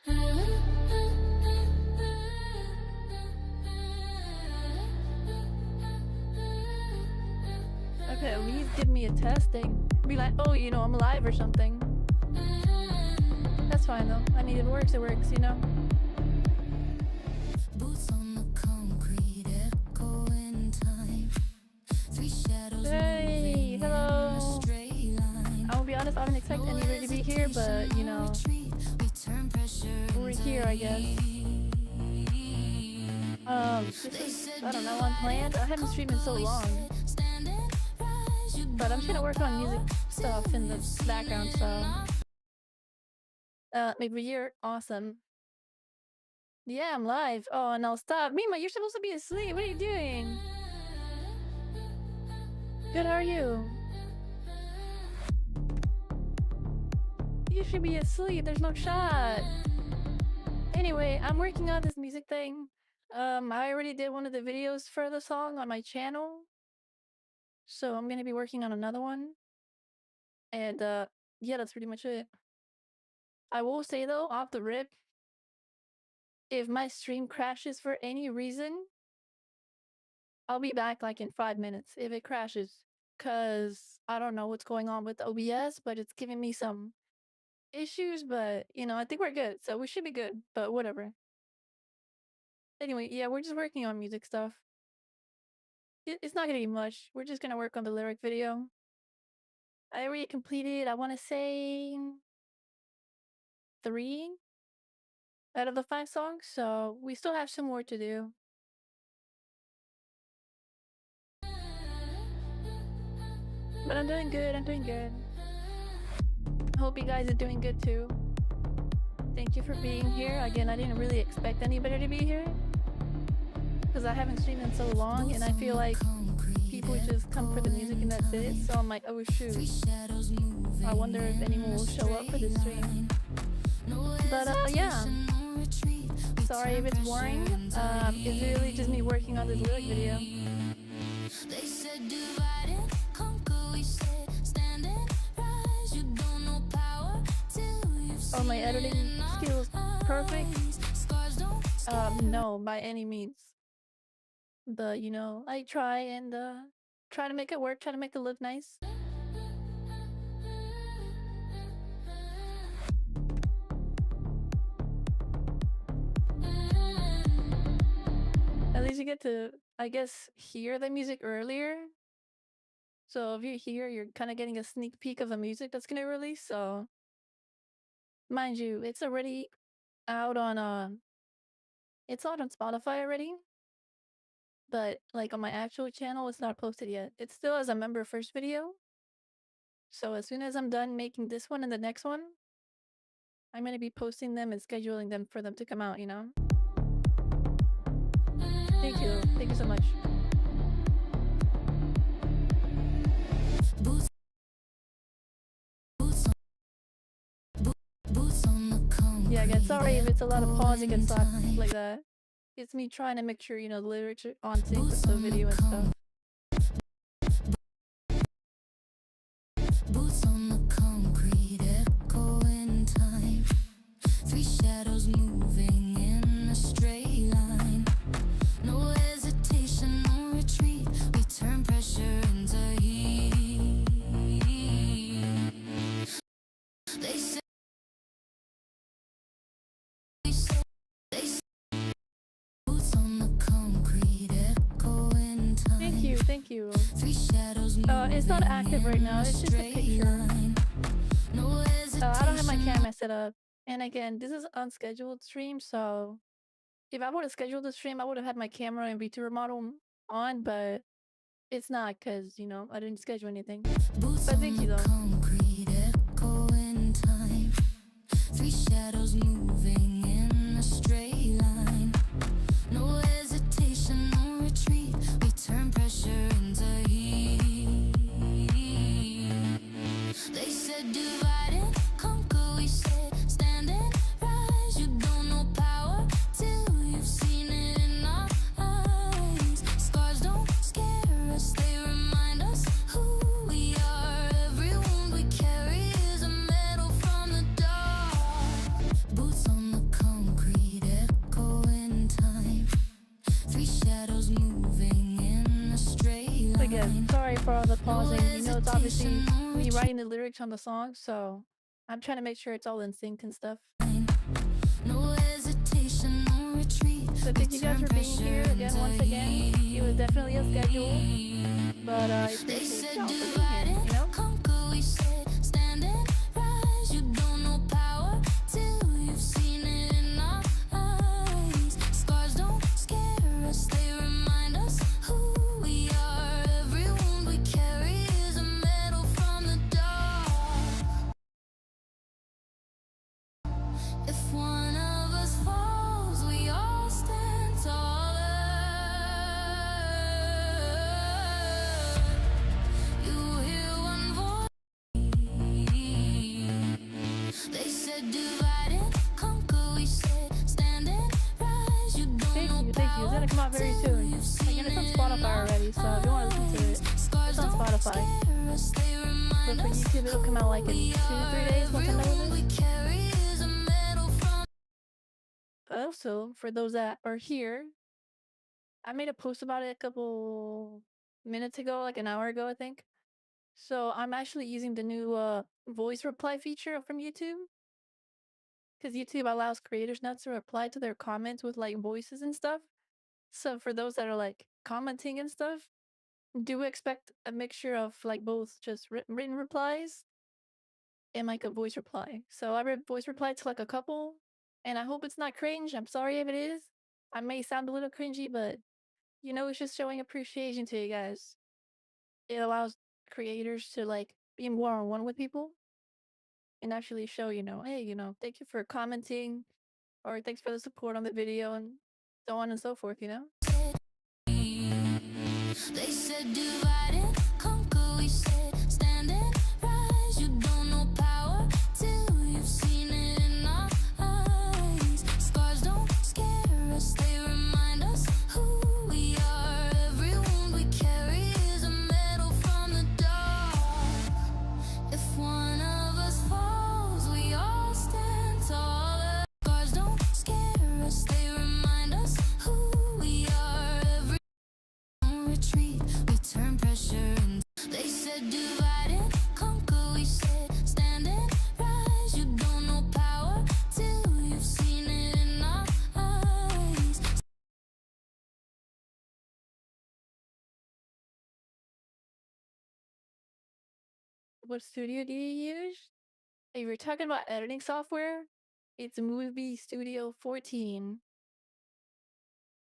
Okay, at least give me a testing. Be like, oh, you know, I'm live or something. That's fine though. I mean, if it works, you know? Hey, hello. I will be honest, I didn't expect anybody to be here, but you know, we're here, I guess. This is, I don't know, unplanned. I haven't streamed in so long. But I'm just gonna work on music stuff in the background, so. Maybe you're awesome. Yeah, I'm live. Oh, no, stop. Mima, you're supposed to be asleep. What are you doing? Good, how are you? You should be asleep. There's no shot. Anyway, I'm working on this music thing. I already did one of the videos for the song on my channel. So I'm gonna be working on another one. And, yeah, that's pretty much it. I will say though, off the rip, if my stream crashes for any reason, I'll be back like in 5 minutes if it crashes. Cause I don't know what's going on with OBS, but it's giving me some issues, but you know, I think we're good. So we should be good, but whatever. Anyway, yeah, we're just working on music stuff. It's not gonna be much. We're just gonna work on the lyric video. I already completed, I wanna say 3 out of the 5 songs, so we still have some more to do. But I'm doing good, I'm doing good. Hope you guys are doing good too. Thank you for being here. Again, I didn't really expect anybody to be here. Because I haven't streamed in so long and I feel like people just come for the music and that's it. So I'm like, oh shoot. I wonder if anyone will show up for this stream. But yeah. Sorry if it's boring. It's really just me working on this lyric video. Oh, my editing skills perfect? No, by any means. But you know, I try and try to make it work, try to make it look nice. At least you get to, I guess, hear the music earlier. So if you're here, you're kind of getting a sneak peek of the music that's gonna release. So, mind you, it's already out on it's out on Spotify already. But like on my actual channel, it's not posted yet. It's still as a member first video. So as soon as I'm done making this one and the next one, I'm gonna be posting them and scheduling them for them to come out, you know? Thank you. Thank you so much. Yeah, again, sorry if it's a lot of pausing and stuff like that. It's me trying to make sure, you know, the lyrics are on sync with the video and stuff. Boots on the concrete, echoing time. 3 shadows moving in a straight line. No hesitation, no retreat. We turn pressure into heat. They say Thank you. It's not active right now. It's just a picture. I don't have my camera set up. And again, this is unscheduled stream, so if I would have scheduled the stream, I would have had my camera and VTuber model on, but it's not because, you know, I didn't schedule anything. But thank you though. 3 shadows moving in a straight line. No hesitation, no retreat. We turn pressure into heat. They said divide and conquer. We said stand and rise. You don't know power till you've seen it in our eyes. Scars don't scare us, they remind us who we are. Every wound we carry is a medal from the dark. Boots sorry for all the pausing. You know, it's obviously me writing the lyrics on the song, so I'm trying to make sure it's all in sync and stuff. No hesitation, no retreat. So thank you guys for being here again, once again. It was definitely a schedule, but I appreciate y'all for being here, you know? Conquer, we said, stand and rise. You don't know power till you've seen it in our eyes. Scars don't scare us, they remind us who we are. Every wound we carry is a medal from the dark. If one of us falls, we all stand taller. You hear one voice. They said divide and conquer. We said stand and rise. You don't Thank know you, thank you. It's gonna come out very soon. Again, it's on Spotify already, so if you want to listen to it, it's on Spotify. But for YouTube, it'll come out like in 2-3 days once I'm done with this. Also, for those that are here, I made a post about it a couple minutes ago, like an hour ago, I think. So I'm actually using the new voice reply feature from YouTube, because YouTube allows creators now to reply to their comments with like voices and stuff. So for those that are like commenting and stuff, do expect a mixture of like both just written replies and like a voice reply. So I voice replied to like a couple, and I hope it's not cringe. I'm sorry if it is. I may sound a little cringy, but you know, it's just showing appreciation to you guys. It allows creators to like be more on one with people and actually show, you know, hey, you know, thank you for commenting, or thanks for the support on the video, and so on and so forth, you know? They said divide and conquer. We said stand and rise. You don't know power till you've seen it in our eyes. Scars don't scare us, they remind us who we are. Every wound we carry is a medal from the dark. If one of us falls, we all stand taller. Scars don't scare us, they remind us who we are. Every retreat, we turn pressure into. They said divide and conquer. We said stand and rise. You don't know power till you've seen it in our eyes. What studio do you use? If you're talking about editing software, it's Movie Studio 14.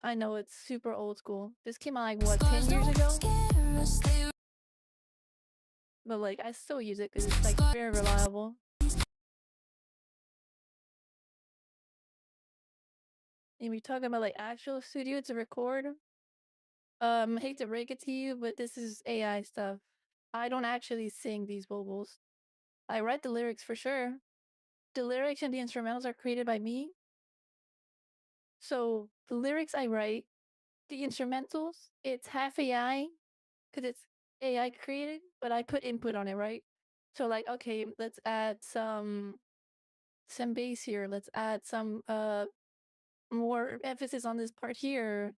I know it's super old school. This came out like what, 10 years ago? But like I still use it because it's like very reliable. And we're talking about like actual studio to record. Hate to break it to you, but this is AI stuff. I don't actually sing these vocals. I write the lyrics for sure. The lyrics and the instrumentals are created by me. So the lyrics I write, the instrumentals, it's half AI because it's AI created, but I put input on it, right? So like, okay, let's add some bass here. Let's add some more emphasis on this part here.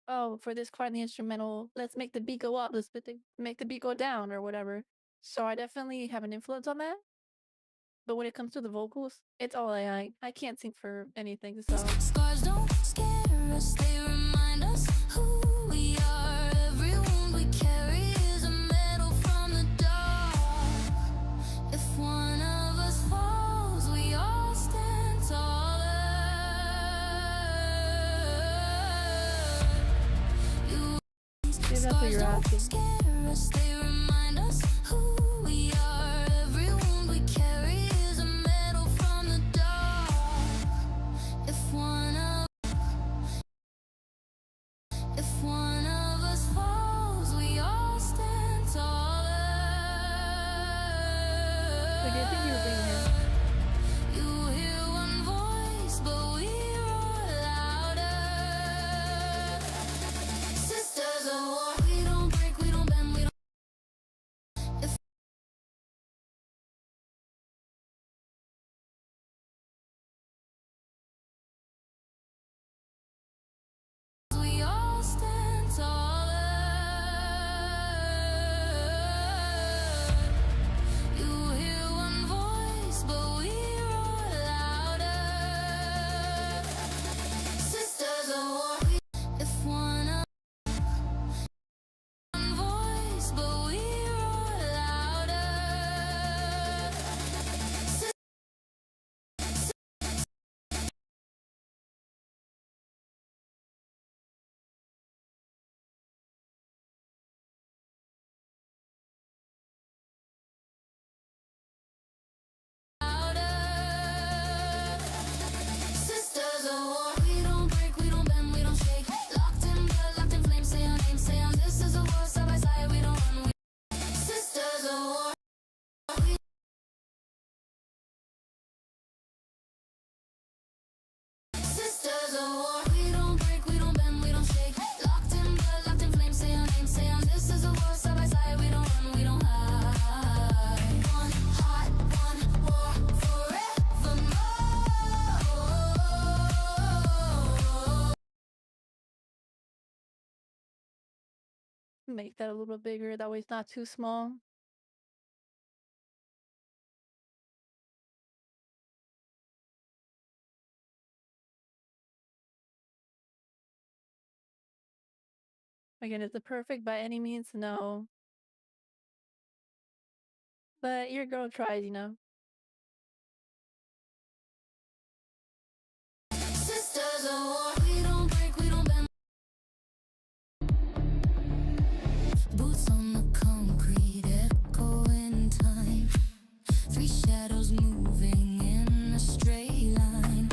Oh, for this part in the instrumental, let's make the beat go up. Let's make the beat go down or whatever. So I definitely have an influence on that. But when it comes to the vocals, it's all AI. I can't sing for anything, so. Scars don't scare us, they remind us who we are. Every wound we carry is a medal from the dark. If one of us falls, we all stand taller. Maybe that's what you're asking. Scare us, they remind us who we are. Every wound we carry is a medal from the dark. If one of us falls, we all stand taller. So do you think you were being here? You hear one voice, but we roar louder. Sisters of war, we don't break, we don't bend, we don't. If Make that a little bigger. That way it's not too small. Again, is it perfect by any means? No. But your girl tries, you know. Sisters of war, we don't break, we don't bend. Boots on the concrete, echo in time. Three shadows moving in a straight line.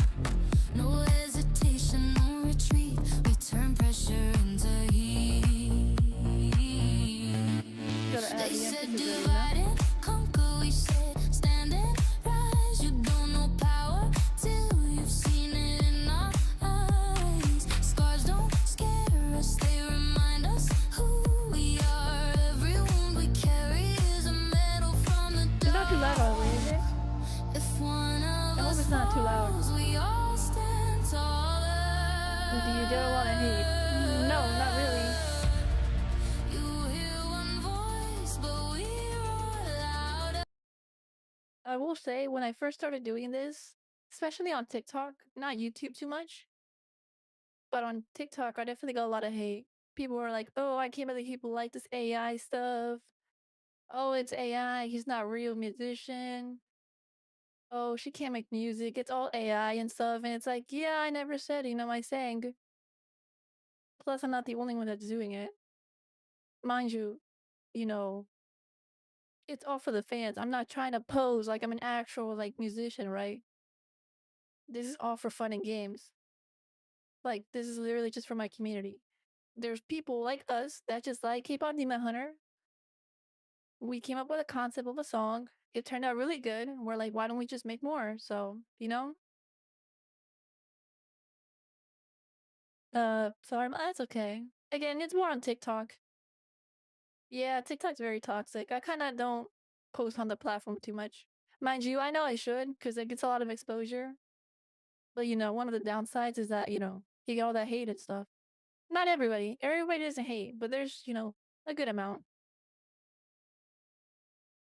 No hesitation, no retreat. We turn pressure into heat. Gotta add They the said emphasis there, you know? divide and conquer. We said stand and rise. You don't know power till you've seen it in our eyes. Scars don't scare us, they remind us who we are. Every wound we carry is a medal from the It's not too loud, by the way, is dark. it? If one of I hope us it's not too loud. falls, we all stand taller. Do you get a lot of hate? No, not really. You hear one voice, but we roar louder. I will say, when I first started doing this, especially on TikTok, not YouTube too much, but on TikTok, I definitely got a lot of hate. People were like, oh, I can't believe people like this AI stuff. Oh, it's AI. He's not a real musician. Oh, she can't make music. It's all AI and stuff. And it's like, yeah, I never said, I sang. Plus, I'm not the only one that's doing it. Mind you, you know, it's all for the fans. I'm not trying to pose like I'm an actual like musician, right? This is all for fun and games. Like this is literally just for my community. There's people like us that just like K-pop Demon Hunter. We came up with a concept of a song. It turned out really good. And we're like, why don't we just make more? So, sorry, that's okay. Again, it's more on TikTok. Yeah, TikTok's very toxic. I kind of don't post on the platform too much. Mind you, I know I should because it gets a lot of exposure. But one of the downsides is that, you get all that hate and stuff. Not everybody. Everybody doesn't hate, but there's, a good amount.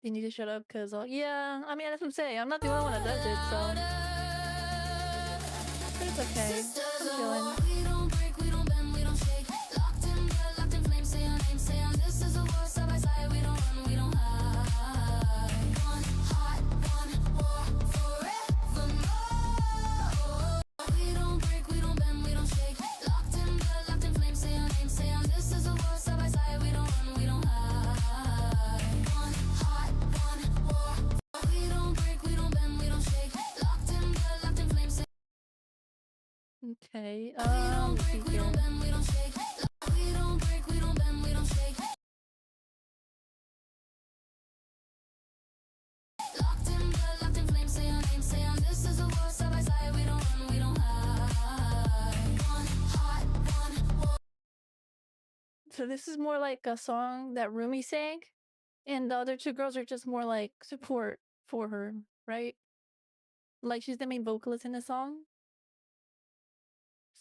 They need to shut up because, yeah, I mean, that's what I'm saying. I'm not the only one that does it, so. But it's okay. Sisters I'm of war, chilling. we don't break, we don't bend, we don't shake. Locked in blood, locked in flames. Say our name, say our this is a war. Side by side, we don't run, we don't hide. One heart, one war, forevermore. We don't break, we don't bend, we don't shake. Locked in blood, locked in flames. Say our name, say our this is a war. Side by side, we don't run, we don't hide. One heart, one war. We don't break, we don't bend, we don't shake. Locked in blood, locked in flames. Okay, We don't let's see break, we here. don't bend, we don't shake. We don't break, we don't bend, we don't shake. Locked in blood, locked in flames. Say our name, say our this is a war. Side by side, we don't run, we don't hide. One heart, one war. So this is more like a song that Rumi sang, and the other two girls are just more like support for her, right? Like she's the main vocalist in the song.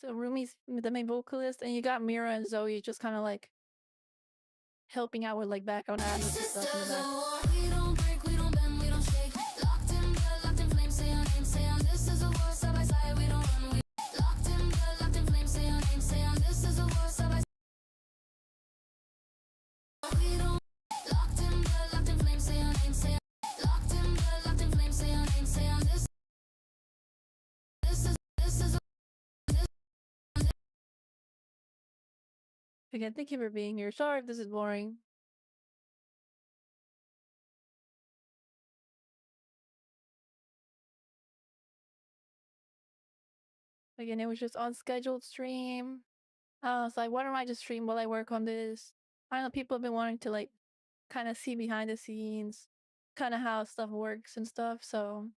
So Rumi's the main vocalist, and you got Mira and Zoe just kind of like helping out with like background adlibs and stuff in the Sisters of back. war, we don't break, we don't bend, we don't shake. Locked in blood, locked in flames. Say our name, say our this is a war. Side by side, we don't run. We locked in blood, locked in flames. Say our name, say our this is a war. Side by side. We don't locked in blood, locked in flames. Say our name, say our locked in blood, locked in flames. Say our name, say our this is Again, thank you for being here. Sorry if this is boring. Again, it was just unscheduled stream. I was like, why don't I just stream while I work on this? I know people have been wanting to like kind of see behind the scenes, kind of how stuff works and stuff. So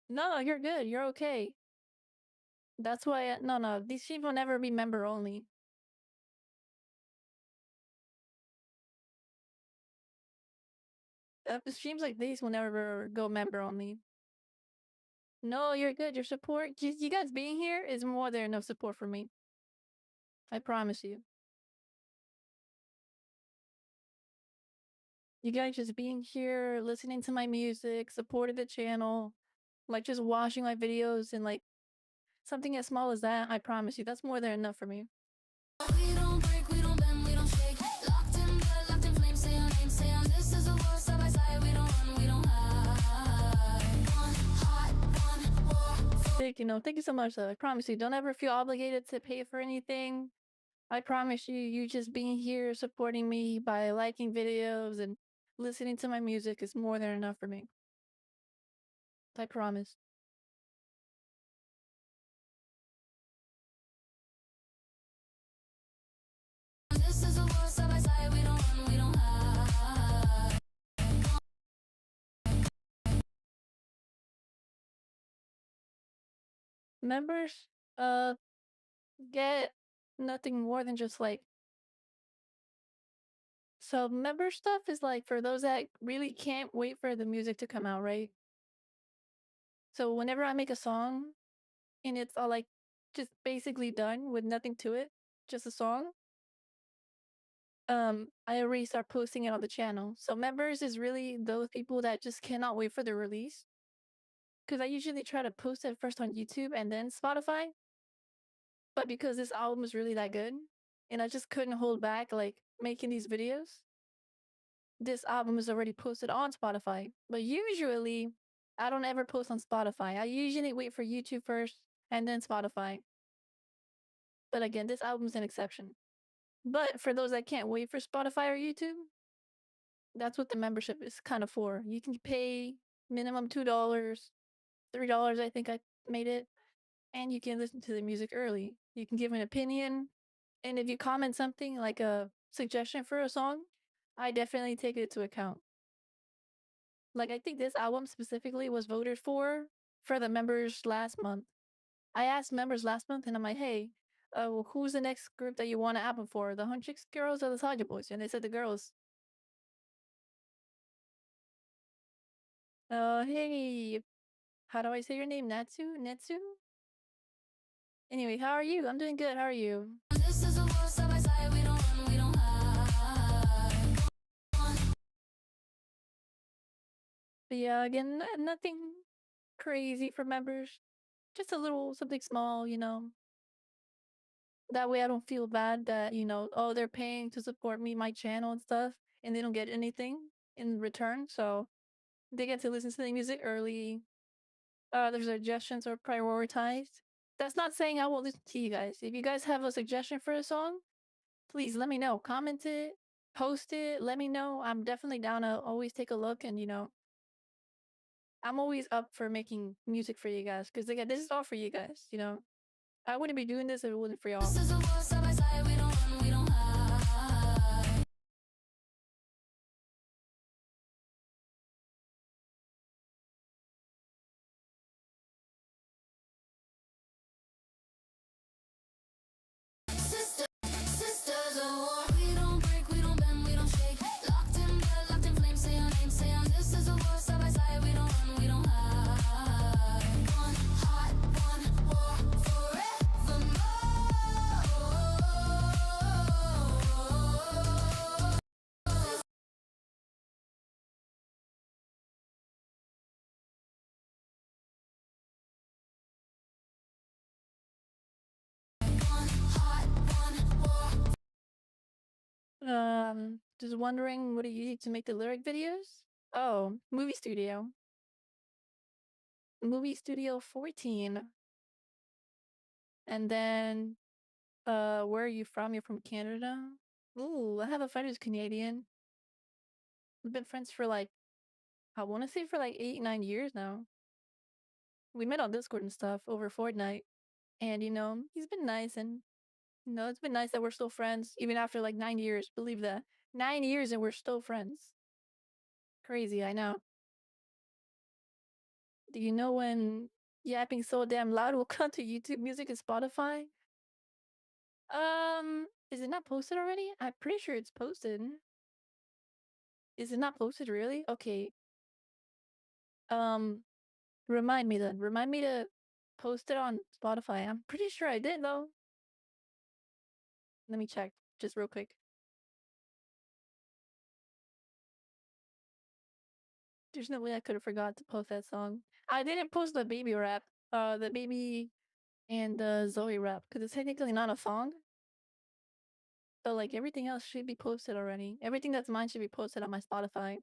no, you're good. You're okay. That's why. No. These streams will never be member only. Streams like these will never go member only. No, you're good. Your support, you guys being here is more than enough support for me. I promise you. You guys just being here, listening to my music, supporting the channel, like just watching my videos and like something as small as that, I promise you, that's more than enough for me. We don't break, we don't bend, we don't shake. Locked in blood, locked in flames. Say our name, say our this is a war side by side. We don't run, we don't hide. One heart, one war. Thank you so much though. I promise you, don't ever feel obligated to pay for anything. I promise you, you just being here supporting me by liking videos and listening to my music is more than enough for me. I promise. This is a war side by side. We don't run, we don't hide. Members, uh, get nothing more than just like so member stuff is like for those that really can't wait for the music to come out, right? So whenever I make a song and it's all like just basically done with nothing to it, just a song, I already start posting it on the channel. So members is really those people that just cannot wait for the release. Cause I usually try to post it first on YouTube and then Spotify. But because this album is really that good and I just couldn't hold back like making these videos, this album is already posted on Spotify. But usually I don't ever post on Spotify. I usually wait for YouTube first and then Spotify. But again, this album's an exception. But for those that can't wait for Spotify or YouTube, that's what the membership is kind of for. You can pay minimum $2, $3, I think I made it, and you can listen to the music early. You can give an opinion, and if you comment something like a suggestion for a song, I definitely take it into account. Like I think this album specifically was voted for the members last month. I asked members last month, and I'm like, "Hey, well, who's the next group that you want an album for? The Hunchix girls or the Soldier Boys?" And they said the girls. Hey, how do I say your name? Natsu? Netsu? Anyway, how are you? I'm doing good. How are you? This is a war side by side. We don't run, we don't hide. But yeah, again, nothing crazy for members. Just a little something small, you know. That way I don't feel bad that, oh, they're paying to support me, my channel and stuff, and they don't get anything in return. So they get to listen to the music early. Their suggestions are prioritized. That's not saying I won't listen to you guys. If you guys have a suggestion for a song, please let me know. Comment it, post it, let me know. I'm definitely down to always take a look and, I'm always up for making music for you guys because again, this is all for you guys. I wouldn't be doing this if it wasn't for y'all. This is a war side by side. We don't run, we don't hide. Sisters of war. We don't break, we don't bend, we don't shake. Locked in blood, locked in flames. Say our name, say our this is a war side by side. We don't run, we don't hide. One heart, one war forevermore. One heart, one war. Just wondering what do you need to make the lyric videos? Oh, movie studio. Movie Studio 14. And then, where are you from? You're from Canada? Ooh, I have a friend who's Canadian. We've been friends for like, I want to say for like 8, 9 years now. We met on Discord and stuff over Fortnite. And, he's been nice. And, it's been nice that we're still friends, even after like 9 years. Believe that. 9 years and we're still friends. Crazy, I know. Do you know when yapping so damn loud will come to YouTube Music and Spotify? Is it not posted already? I'm pretty sure it's posted. Is it not posted really? Okay. Um, Remind me then. Remind me to post it on Spotify. I'm pretty sure I did though. Let me check just real quick. There's no way I could have forgot to post that song. I didn't post the baby rap, the baby and the Zoe rap because it's technically not a song. But like everything else should be posted already. Everything that's mine should be posted on my Spotify.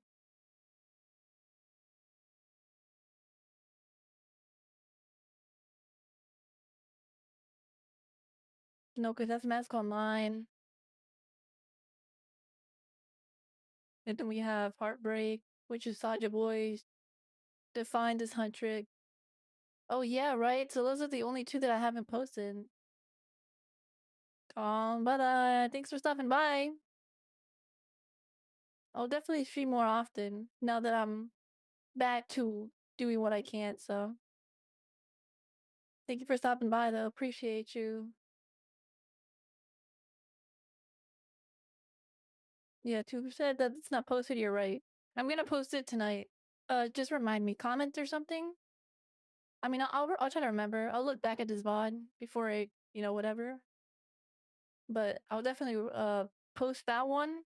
No, because that's Mask Online. And then we have Heartbreak, which is Saja Boys. Defined as Huntrick. Oh yeah, right. So those are the only two that I haven't posted. But thanks for stopping by. I'll definitely stream more often now that I'm back to doing what I can. So thank you for stopping by, though. Appreciate you. Yeah, Tube said that it's not posted. You're right. I'm gonna post it tonight. Just remind me, comment or something. I mean, I'll try to remember. I'll look back at this VOD before I, whatever. But I'll definitely post that one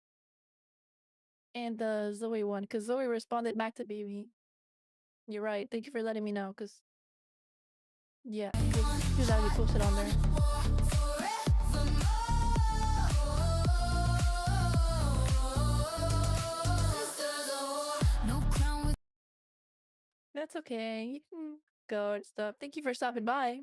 and the Zoe one because Zoe responded back to baby. You're right. Thank you for letting me know. Cause yeah, she was already posted on there. That's okay. You can go and stuff. Thank you for stopping by.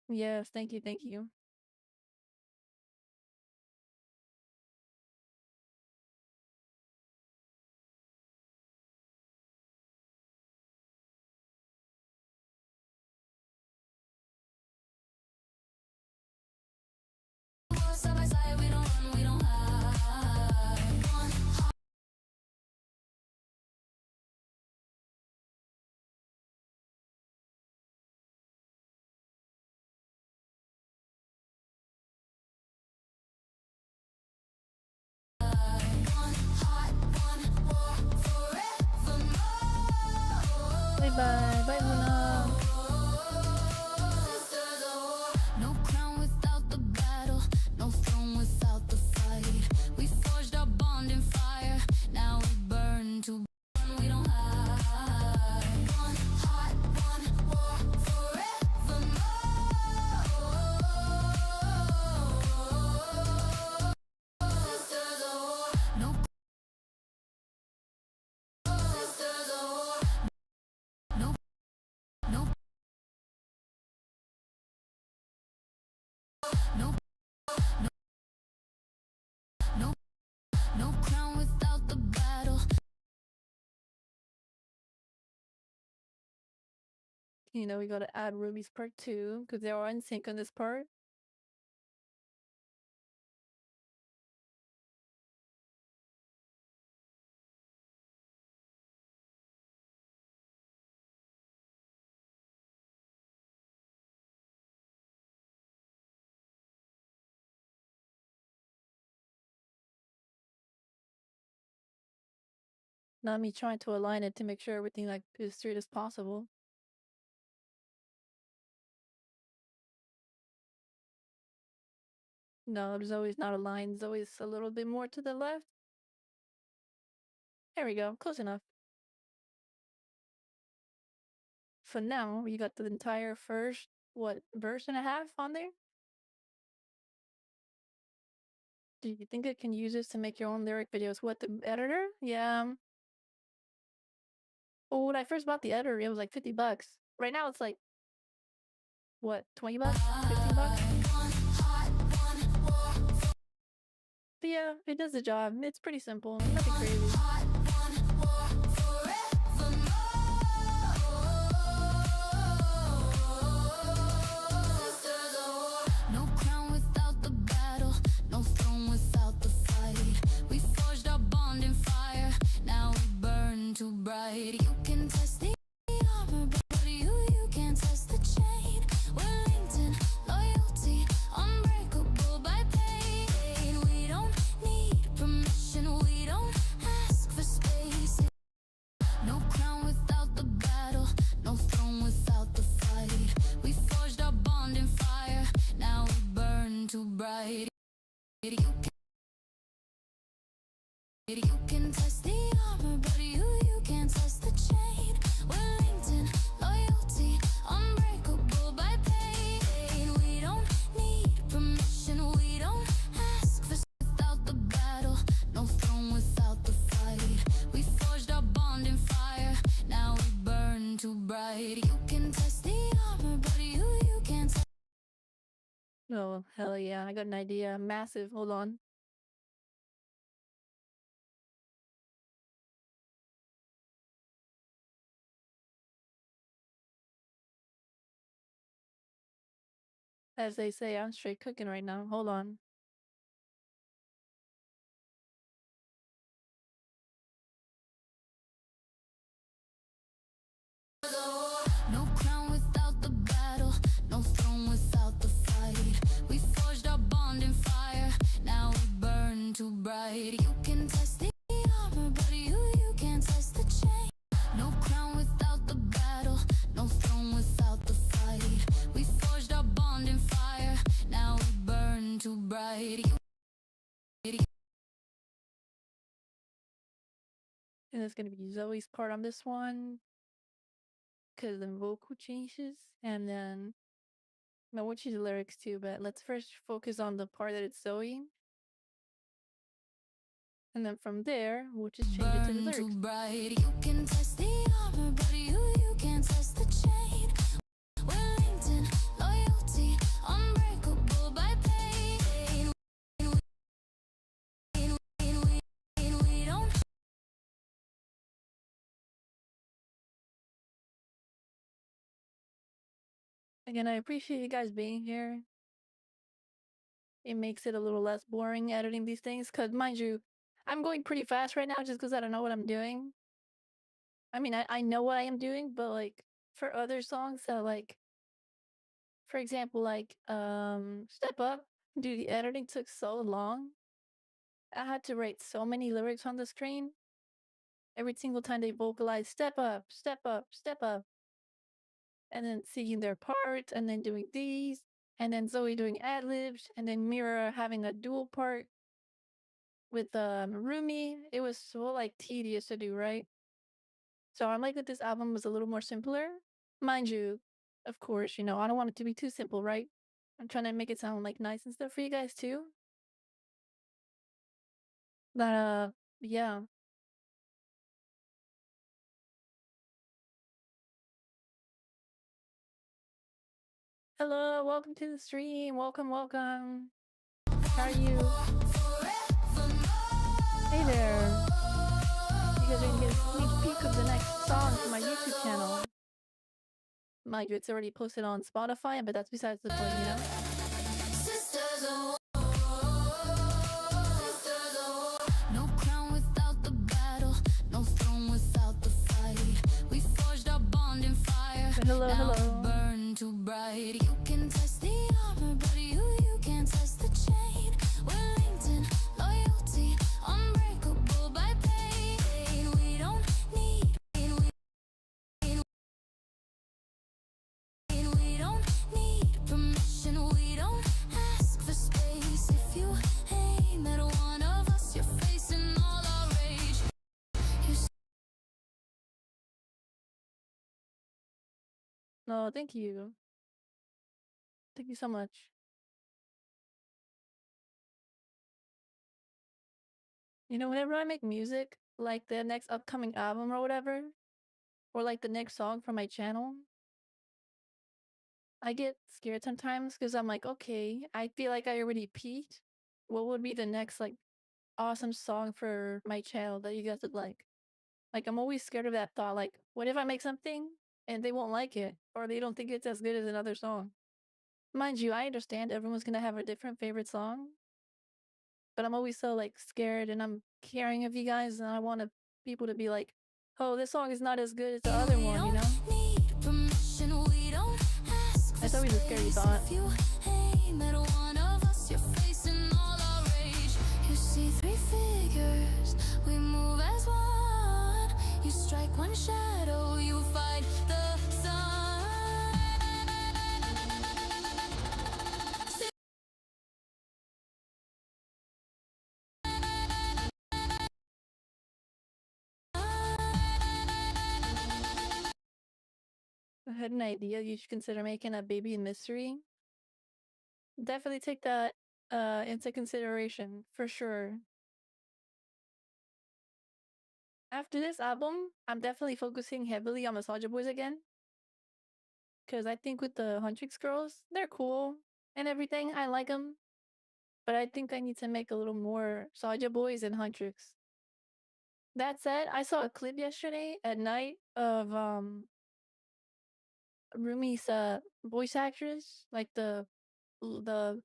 Yes, thank you, thank you. Side by side, we don't run, we don't hide. Bye bye. Bye, Luna. No crown without the battle, no throne without the fight. We forged our bond in fire, now we burn to burn, we don't hide. One heart, one war, forevermore. No sisters of war. No, no, no, no, no crown without the battle. We gotta add Ruby's part 2 because they are in sync on this part. Not me trying to align it to make sure everything like is straight as possible. No, Zoe's not aligned. Zoe's a little bit more to the left. There we go. Close enough. For now, you got the entire first, verse and a half on there? Do you think it can use this to make your own lyric videos? What, the editor? Yeah. Well, when I first bought the editor, it was like $50. Right now, it's like, what, $20? $15? But yeah, it does the job. It's pretty simple. Nothing crazy. No crown without the battle, no throne without the fight. We forged our bond in fire, now we burn too bright. You can test the armor, but you can't test the chain. We're linked in loyalty, You can test the armor, but you can't test the chain. We're linked in loyalty, unbreakable by pain. We don't need permission, we don't ask for without the battle, no throne without the fight. We forged our bond in fire, now we burn too bright. You can test the armor, but you can't test. Oh, hell yeah. I got an idea. Massive. Hold on. As they say, I'm straight cooking right now. Hold on. No crown without the battle, no throne without the fight. We forged our bond in fire, now we burn too bright. You can test the armor, but you can't test the chain. No crown without the battle, no throne without the fight. We forged our bond in fire, now we burn too bright. And it's going to be Zoe's part on this one. Because the vocal changes. And then I want you the lyrics too, but let's first focus on the part that it's Zoe. And then from there, we'll just change it to the Burn too lyrics. bright. You can test the armor, but you can't test the chain. We're linked in loyalty, unbreakable by pain. We don't. Again, I appreciate you guys being here. It makes it a little less boring editing these things. Because, mind you, I'm going pretty fast right now just because I don't know what I'm doing. I mean, I know what I am doing, but like for other songs that like, for example, like Step Up, dude, the editing took so long. I had to write so many lyrics on the screen. Every single time they vocalize step up, step up, step up. And then singing their part, and then doing these, and then Zoe doing ad libs, and then Mira having a dual part with Rumi. It was so like tedious to do, right? So I'm like that this album was a little more simpler. Mind you, of course, I don't want it to be too simple, right? I'm trying to make it sound like nice and stuff for you guys too. But yeah. Hello, welcome to the stream. Welcome, welcome. How are you? Hey there. You guys are gonna get a sneak peek of the next song from my YouTube channel. Mind you, it's already posted on Spotify, but that's besides the point. No crown without the battle, no throne without the fight. We forged our bond in fire. But hello, now hello. we burn too bright. You can test the armor, but you can't test the chain. We're linked in loyalty, unbreakable by pain. We don't need. We don't need permission. We don't ask for space. If you aim at one of us, you're facing all our rage. No, thank you. Thank you so much. Whenever I make music, like the next upcoming album or whatever, or like the next song for my channel, I get scared sometimes because I'm like, okay, I feel like I already peaked. What would be the next like awesome song for my channel that you guys would like? Like, I'm always scared of that thought. Like, what if I make something and they won't like it or they don't think it's as good as another song? Mind you, I understand everyone's gonna have a different favorite song, but I'm always so like scared and I'm caring of you guys and I want people to be like, oh, this song is not as good as the other one. That's always a scary thought. If you aim at one of us, you're facing all our rage. You see three figures, we move as one. You strike one shadow, you fight the sun. had an idea you should consider making a baby mystery. Definitely take that into consideration for sure. After this album, I'm definitely focusing heavily on the Soulja Boys again. Cause I think with the Huntrix girls, they're cool and everything. I like them. But I think I need to make a little more Soulja Boys and Huntrix. That said, I saw a clip yesterday at night of Rumi's voice actress, like the the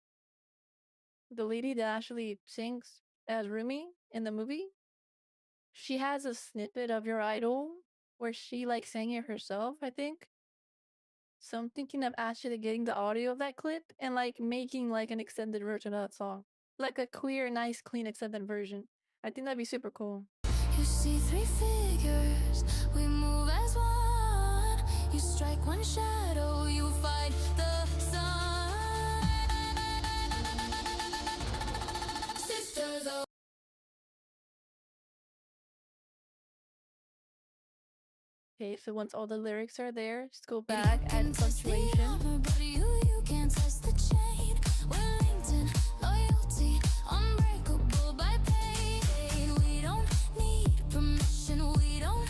lady that actually sings as Rumi in the movie. She has a snippet of Your Idol where she like sang it herself, I think. So I'm thinking of actually getting the audio of that clip and like making like an extended version of that song. Like a clear, nice, clean extended version. I think that'd be super cool. You see three figures, we move as one. You strike one shadow, you fight the sun. Sisters of Okay, so once all the lyrics are there, just go back, add punctuation. you can't test the chain. We're linked in loyalty, unbreakable by pain. We don't need permission, we don't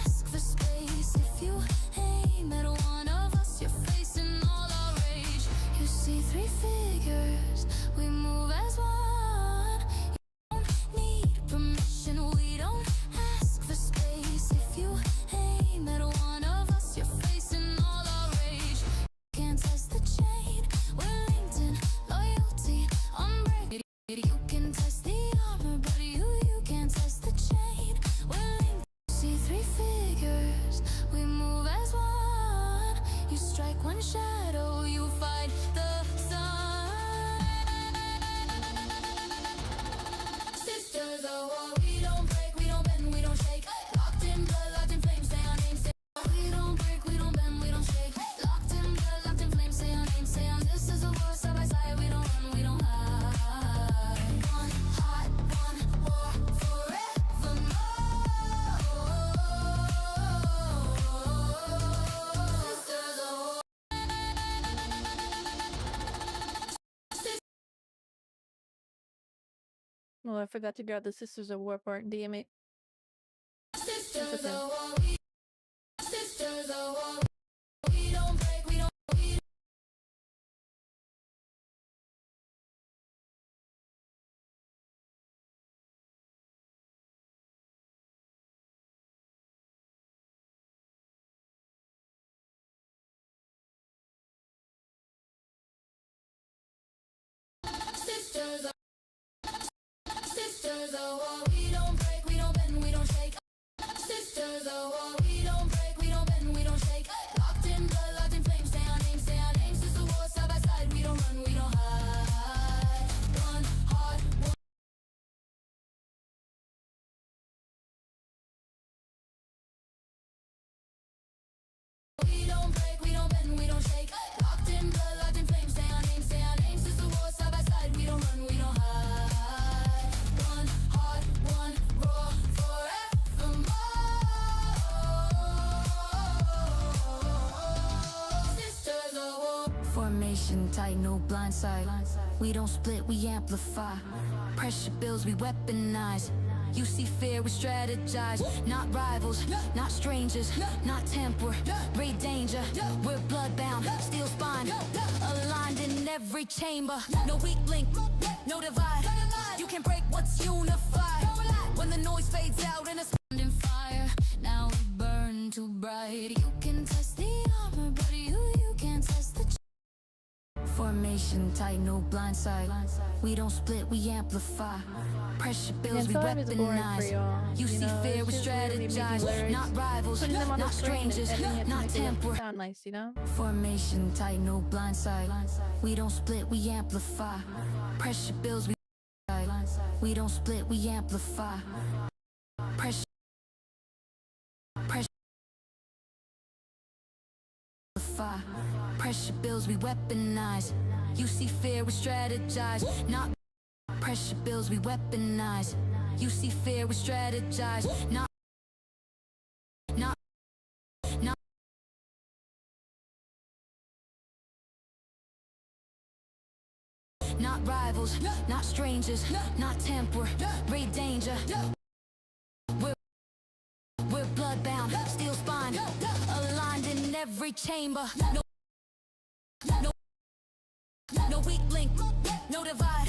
ask for space. If you aim at one of us, you're facing all our rage. You see three figures, we move as one. You don't need permission, we don't ask for space. If you aim at one of us, you're facing all our rage. Can't test the chain, we're linked in loyalty, unbreakable. You can test the armor, but you can't test the chain. We're linked. See three figures, we move as one. You strike one shadow, you fight the sun. Sisters of war, we don't break, we don't bend, we don't shake. Locked in blood, locked in flames, say our name, say we don't break, we don't bend, we don't shake. Locked in blood, locked in flames, say our name, say our this is a war, side by side, we don't run, we don't hide. One heart, one war, forevermore. Sisters of war. Oh, I forgot to grab the Sisters of War part. Damn it. Sisters okay. of war, sisters of war, we don't break, we don't. Sisters of war, we don't break, we don't bend, we don't shake. Sisters of war, we don't break, we don't bend, we don't shake. Locked in blood, locked in flames, say our names, say our names. Sister war, side by side, we don't run, we don't hide. One heart, one. We don't break, we don't bend, we don't shake. Locked in blood, locked in flames, say our names, say our names. Sister war, side by side, we don't run, we don't hide. One heart, one roar, forevermore. Sisters of war. Formation tight, no blind side. We don't split, we amplify. Pressure builds, we weaponize. You see fear, we strategize. Not rivals, not strangers, not temper. Great danger, we're bloodbound, steel spine. Aligned in every chamber. No weak link, no divide. You can break what's unified. When the noise fades out and it's in fire, now we burn too bright. You can test the armor, but you can't test the formation tight, no blind side. We don't split, we amplify. Pressure builds, we Time is boring for weaponize. y'all. You see know, fear, it's we just really making strategize. lyrics, Not rivals, putting them on the not screen and strangers, editing it to not make it temper. sound nice, you know? Formation tight, no blind side. We don't split, we amplify. Pressure builds, we don't split, we amplify. Pressure amplify. Pressure builds, we weaponize. You see fear, we strategize. Not pressure builds, we weaponize. You see fear, we strategize. Not not rivals, not strangers, not temporary danger. We're bloodbound, steel spine, aligned in every chamber. No weak link, no divide.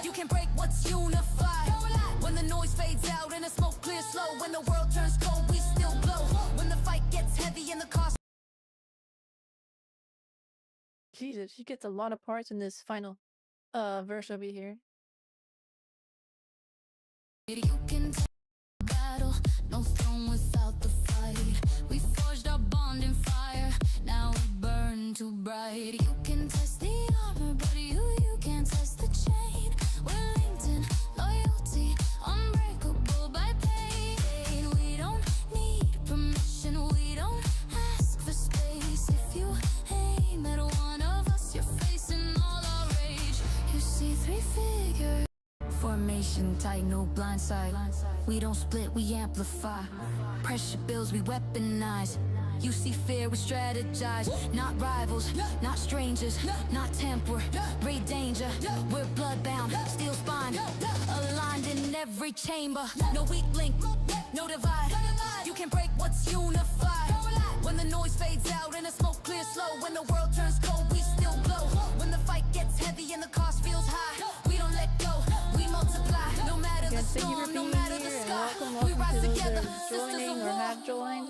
You can break what's unified. When the noise fades out and the smoke clears slow, when the world turns cold, we still glow. When the fight gets heavy and the cost. Jesus, she gets a lot of parts in this final verse over here. You can take the battle, no throne without the fight. We forged our bond in fire, now we burn too bright. You can test the armor, but you can't test the chain. We're linked in loyalty, unbreakable by pain. We don't need permission, we don't ask for space. If you aim at one of us, you're facing all our rage. You see three figures. Formation tight, no blind side. We don't split, we amplify. Pressure builds, we weaponize. You see fear, we strategize. Not rivals, not strangers, not temporary danger. We're bloodbound, steel spine, aligned in every chamber. No weak link, no divide. You can break what's unified. When the noise fades out and the smoke clears slow, when the world turns cold, we still glow. When the fight gets heavy and the cost feels high, we don't let go, we multiply. No matter the storm, no matter the sky, we rise together. Joining or have joined.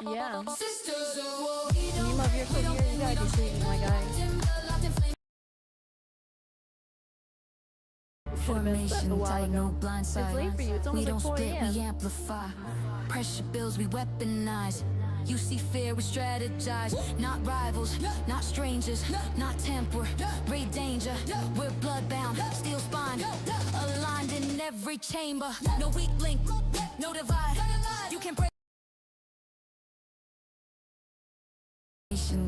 Yeah. Sisters of war. Name of your career, you gotta be sleeping, my guy. Formation tight, no blind It's side. late for you. It's We almost don't like 4 split, a.m. we amplify. Pressure builds, we weaponize. You see fear, we strategize. Not rivals, not strangers, not temporary danger. We're bloodbound, steel spine, aligned in every chamber. No weak link, no divide. You can break.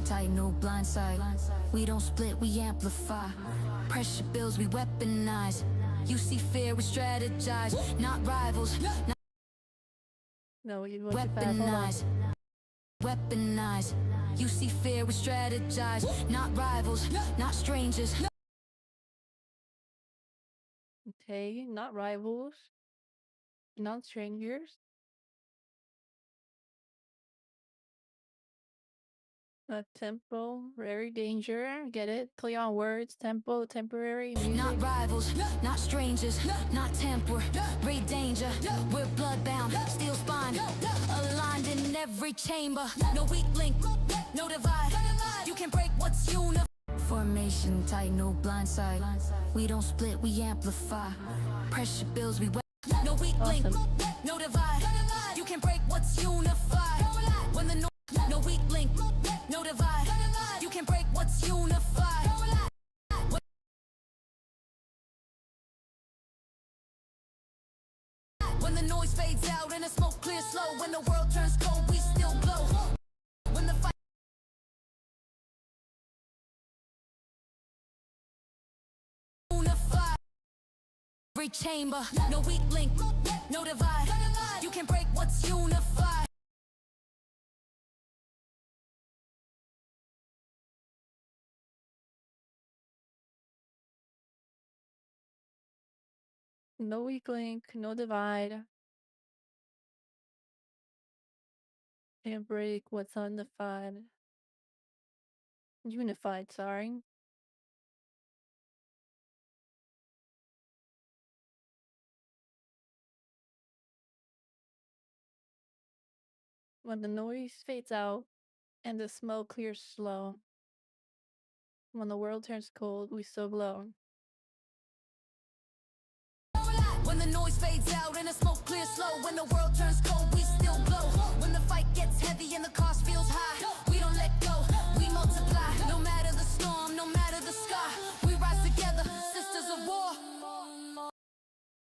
Tight, no blind side. We don't split, we amplify. Pressure builds, we weaponize. You see fear, we strategize. Not rivals, not No, you went too fast. Hold on. weaponize. Weaponize. You see fear, we strategize. Not rivals, not strangers. Okay, not rivals, not strangers. Tempo, rare danger. Get it? Play on words. Tempo, temporary music. Not rivals, not strangers, not temporary danger. We're bloodbound, steel spine, aligned in every chamber. No weak link, no divide. You can break what's unified. Formation tight, no blind side. We don't split, we amplify. Pressure builds, we no weak link, no divide. You can break what's unified. When the no weak link, no divide. You can break what's unified. When the noise fades out and the smoke clears slow, when the world turns cold, we still glow. When the fight unified. Every chamber, no weak link, no divide. You can break what's unified. No weak link, no divide. Can't break what's unified. Unified, sorry. When the noise fades out and the smoke clears slow. When the world turns cold, we still glow. When the noise fades out and the smoke clears slow, when the world turns cold, we still glow. When the fight gets heavy and the cost feels high, we don't let go, we multiply. No matter the storm, no matter the sky, we rise together, sisters of war.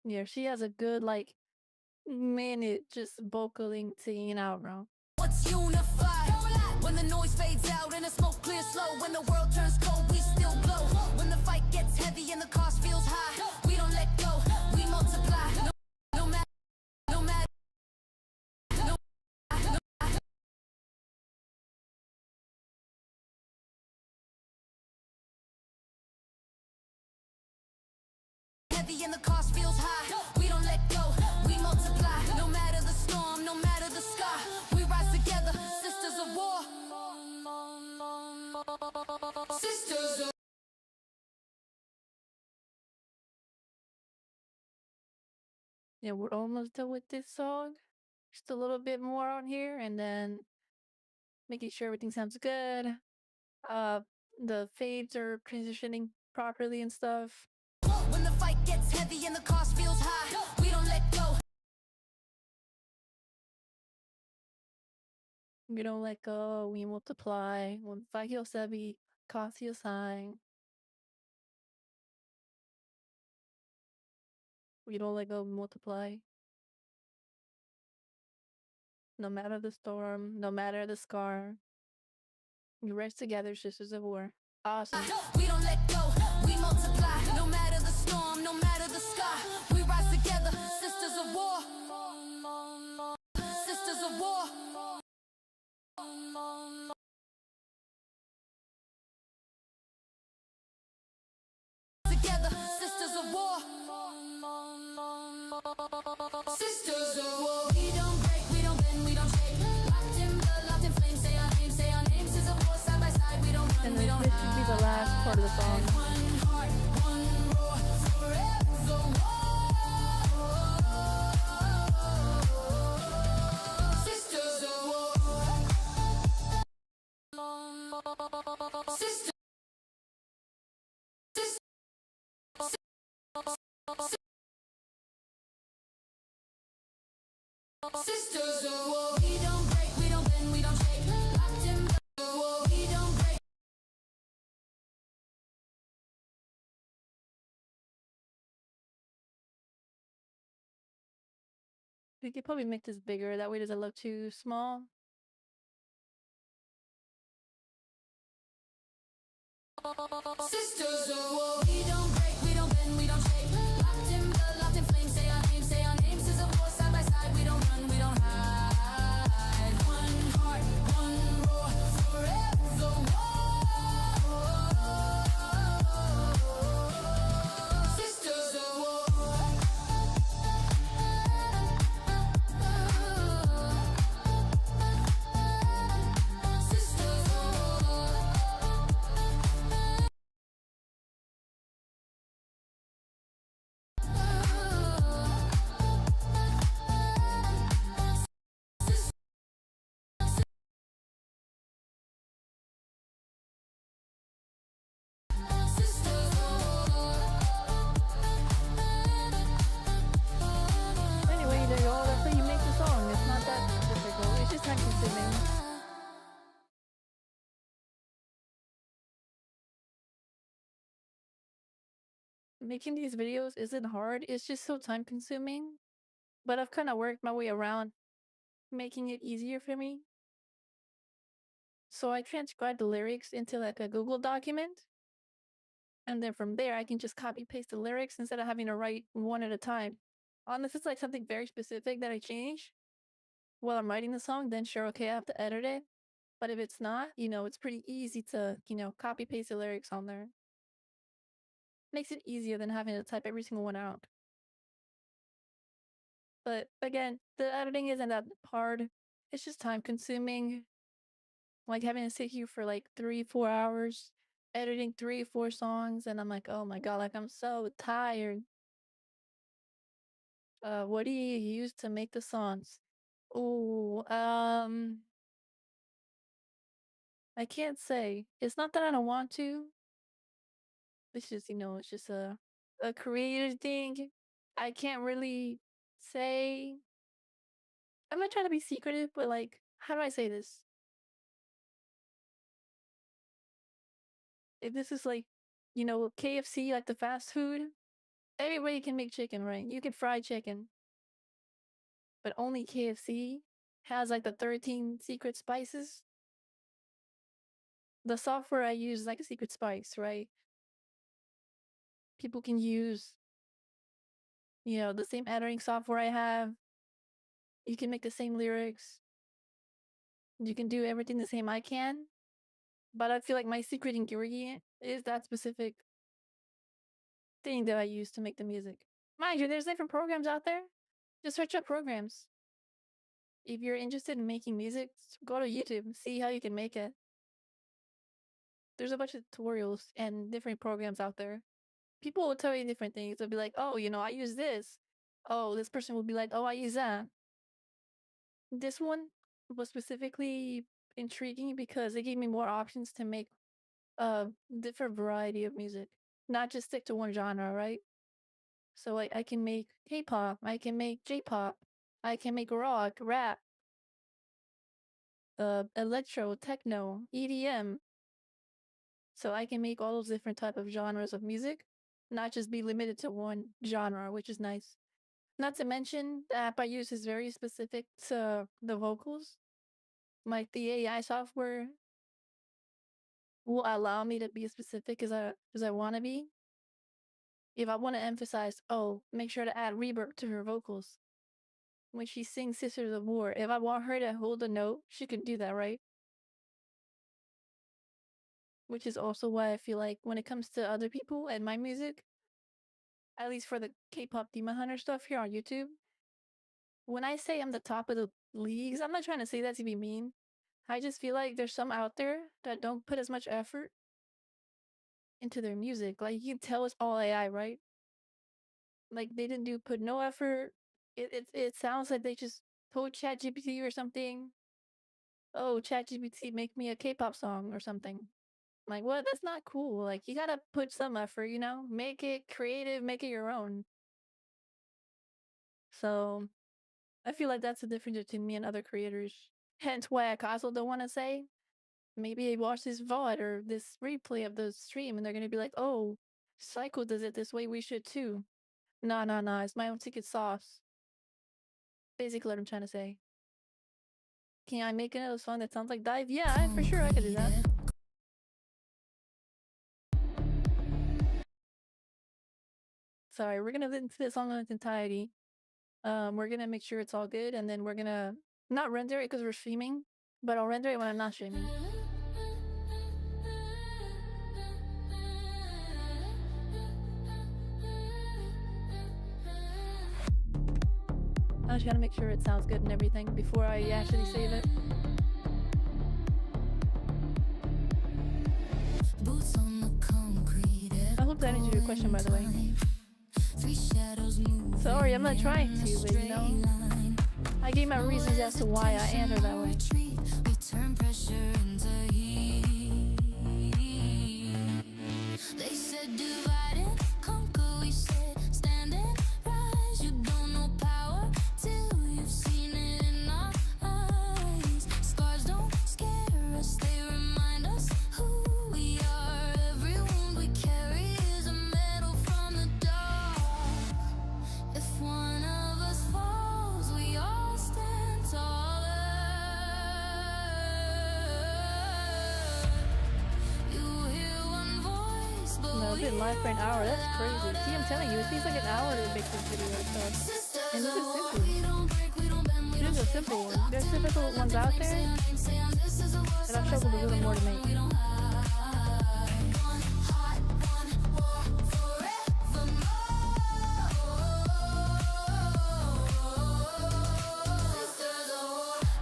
Yeah, she has a good, like, minute just vocaling, singing out, bro. What's unified? When the noise fades out and the smoke clears slow, when the world turns cold, we still glow. When the fight gets heavy and the cost feels high, we don't let go, we multiply. heavy and the cost feels high. We don't let go, we multiply. No matter the storm, no matter the sky, we rise together, sisters of war. Sisters of Yeah, we're almost done with this song. Just a little bit more on here, and then making sure everything sounds good. Uh, the fades are transitioning properly and stuff. when the fight gets heavy and the cost feels high, we don't let go. We don't let go, we multiply. When fight heals heavy, cost heals high. We don't let go, we multiply. No matter the storm, no matter the scar. We rest together, sisters of war. Awesome. We don't let go, we multiply. No matter the storm, no matter the sky, we rise together, sisters of war. Sisters of war. Together, sisters of war. Sisters of war. We don't break, we don't bend, we don't shake. Locked in blood, locked in flames. Say our names, sisters of war. Side by side, we don't run, And we then don't this should be the last part of the song. One heart, one roar, forever war. Sisters of war. Sisters. Sisters of war. We don't break, we don't bend, we don't shake. Locked in blood, war. We don't break. We could probably make this bigger, that way it doesn't look too small. Sisters of war. We don't break, we don't bend, we don't shake. Locked in blood, locked in flames. Say our names, sisters of war. Side by side, we don't run, we don't hide. One heart, one roar, forever war. Sisters of war. Sisters of war. Anyway, there you go. That's how you make the song. It's not that difficult. It's just time consuming. Making these videos isn't hard. It's just so time consuming. But I've kind of worked my way around making it easier for me. So I transcribe the lyrics into like a Google document. And then from there, I can just copy paste the lyrics instead of having to write one at a time. Unless it's like something very specific that I change while I'm writing the song, then sure, okay, I have to edit it. But if it's not, it's pretty easy to, copy paste the lyrics on there. Makes it easier than having to type every single one out. But again, the editing isn't that hard. It's just time consuming. Like having to sit here for like 3-4 hours editing 3-4 songs, and I'm like, oh my god, like I'm so tired. What do you use to make the songs? Oh, I can't say. It's not that I don't want to. It's just, it's just a creative thing. I can't really say. I'm not trying to be secretive, but like, how do I say this? If this is like, KFC, like the fast food, everybody can make chicken, right? You can fry chicken, but only KFC has like the 13 secret spices. The software I use is like a secret spice, right? People can use, the same editing software I have. You can make the same lyrics. You can do everything the same I can. But I feel like my secret ingredient is that specific thing that I use to make the music. Mind you, there's different programs out there. Just search up programs. If you're interested in making music, go to YouTube, see how you can make it. There's a bunch of tutorials and different programs out there. People will tell you different things. They'll be like, oh, I use this. Oh, this person will be like, oh, I use that. This one was specifically intriguing because it gave me more options to make a different variety of music, not just stick to one genre, right? So I can make K-pop, I can make J-pop, I can make rock, rap, electro, techno, EDM. So I can make all those different type of genres of music, not just be limited to one genre, which is nice. Not to mention the app I use is very specific to the vocals. Like the AI software will allow me to be as specific as I want to be. If I want to emphasize, oh, make sure to add reverb to her vocals when she sings Sisters of War. If I want her to hold a note, she can do that, right? Which is also why I feel like when it comes to other people and my music, at least for the K-pop Demon Hunter stuff here on YouTube, when I say I'm the top of the leagues, I'm not trying to say that to be mean. I just feel like there's some out there that don't put as much effort into their music. Like you can tell it's all AI, right? Like they didn't put no effort. It sounds like they just told ChatGPT or something. Oh, ChatGPT, make me a K-pop song or something. Like what? That's not cool. Like you gotta put some effort, Make it creative, make it your own. So I feel like that's the difference between me and other creators. Hence why I also don't want to say maybe I watch this VOD or this replay of the stream and they're gonna be like, oh, Psycho does it this way, we should too. Nah, it's my own secret sauce. Basically what I'm trying to say. Can I make another song that sounds like Dive? Yeah, for sure I could do that. Sorry, we're gonna listen to this song in its entirety. We're gonna make sure it's all good and then we're gonna not render it because we're streaming, but I'll render it when I'm not streaming. I just gotta make sure it sounds good and everything before I actually save it. I hope that answered your question, by the way. Sorry, I'm not trying to, but I gave my reasons as to why I answered that way. They said divide and conquer, we said stand and rise. You don't know power till you've seen it in our eyes. Scars don't scare us, they remind us who we are. Every wound we carry is a medal from the dark. If one of us falls, we all stand taller. You hear one voice, but no, I've been live for an hour. That's crazy. See, I'm telling you, it takes like an hour to make this video and stuff. And this is simple. Here's a simple one. There's typical ones out there that I've struggled a little more to make.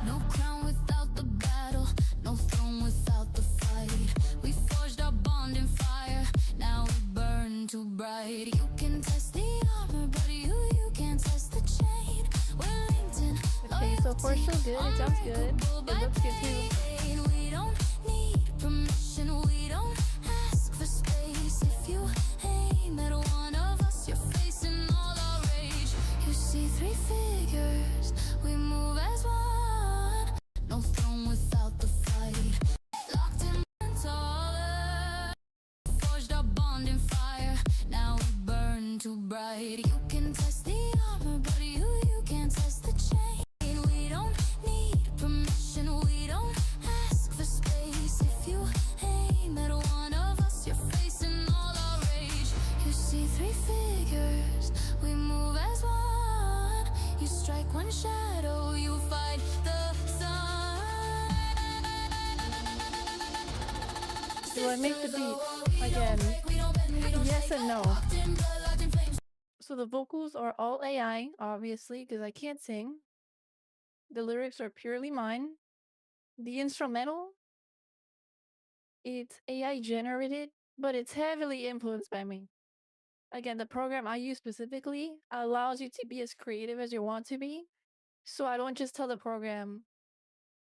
No crown without the battle, no throne without the fight. We forged our bond in fire, now we burn too bright. You can test the armor, but you can't test the chain. We're linked in loyalty. Okay, so far so good. It sounds good. It looks good too. We don't need permission, we don't ask for space. If you aim at one of us, you're facing all our rage. You see three figures, we move as one. No throne without the fight. Locked in and taller. Forged our bond in fire, now we burn too bright. You can test the armor, but you can't test the chain. We don't need permission, we don't ask for space. If you aim at one of us, you're facing all our rage. You see three figures, we move as one. You strike one shadow, you fight the sun. Do I make the beat again? Yes and no. So the vocals are all AI, obviously, because I can't sing. The lyrics are purely mine. The instrumental, it's AI generated, but it's heavily influenced by me. Again, the program I use specifically allows you to be as creative as you want to be. So I don't just tell the program,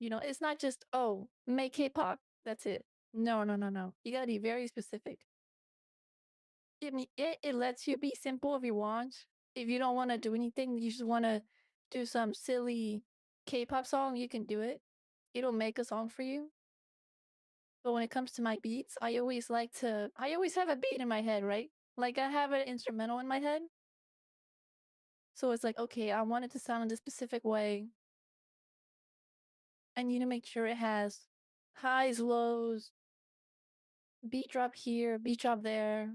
it's not just, oh, make K-pop. That's it. No, no, no, no. You gotta be very specific. It lets you be simple if you want. If you don't want to do anything, you just want to do some silly K-pop song, you can do it. It'll make a song for you. But when it comes to my beats, I always have a beat in my head, right? Like I have an instrumental in my head. So it's like, okay, I want it to sound in this specific way. I need to make sure it has highs, lows, beat drop here, beat drop there.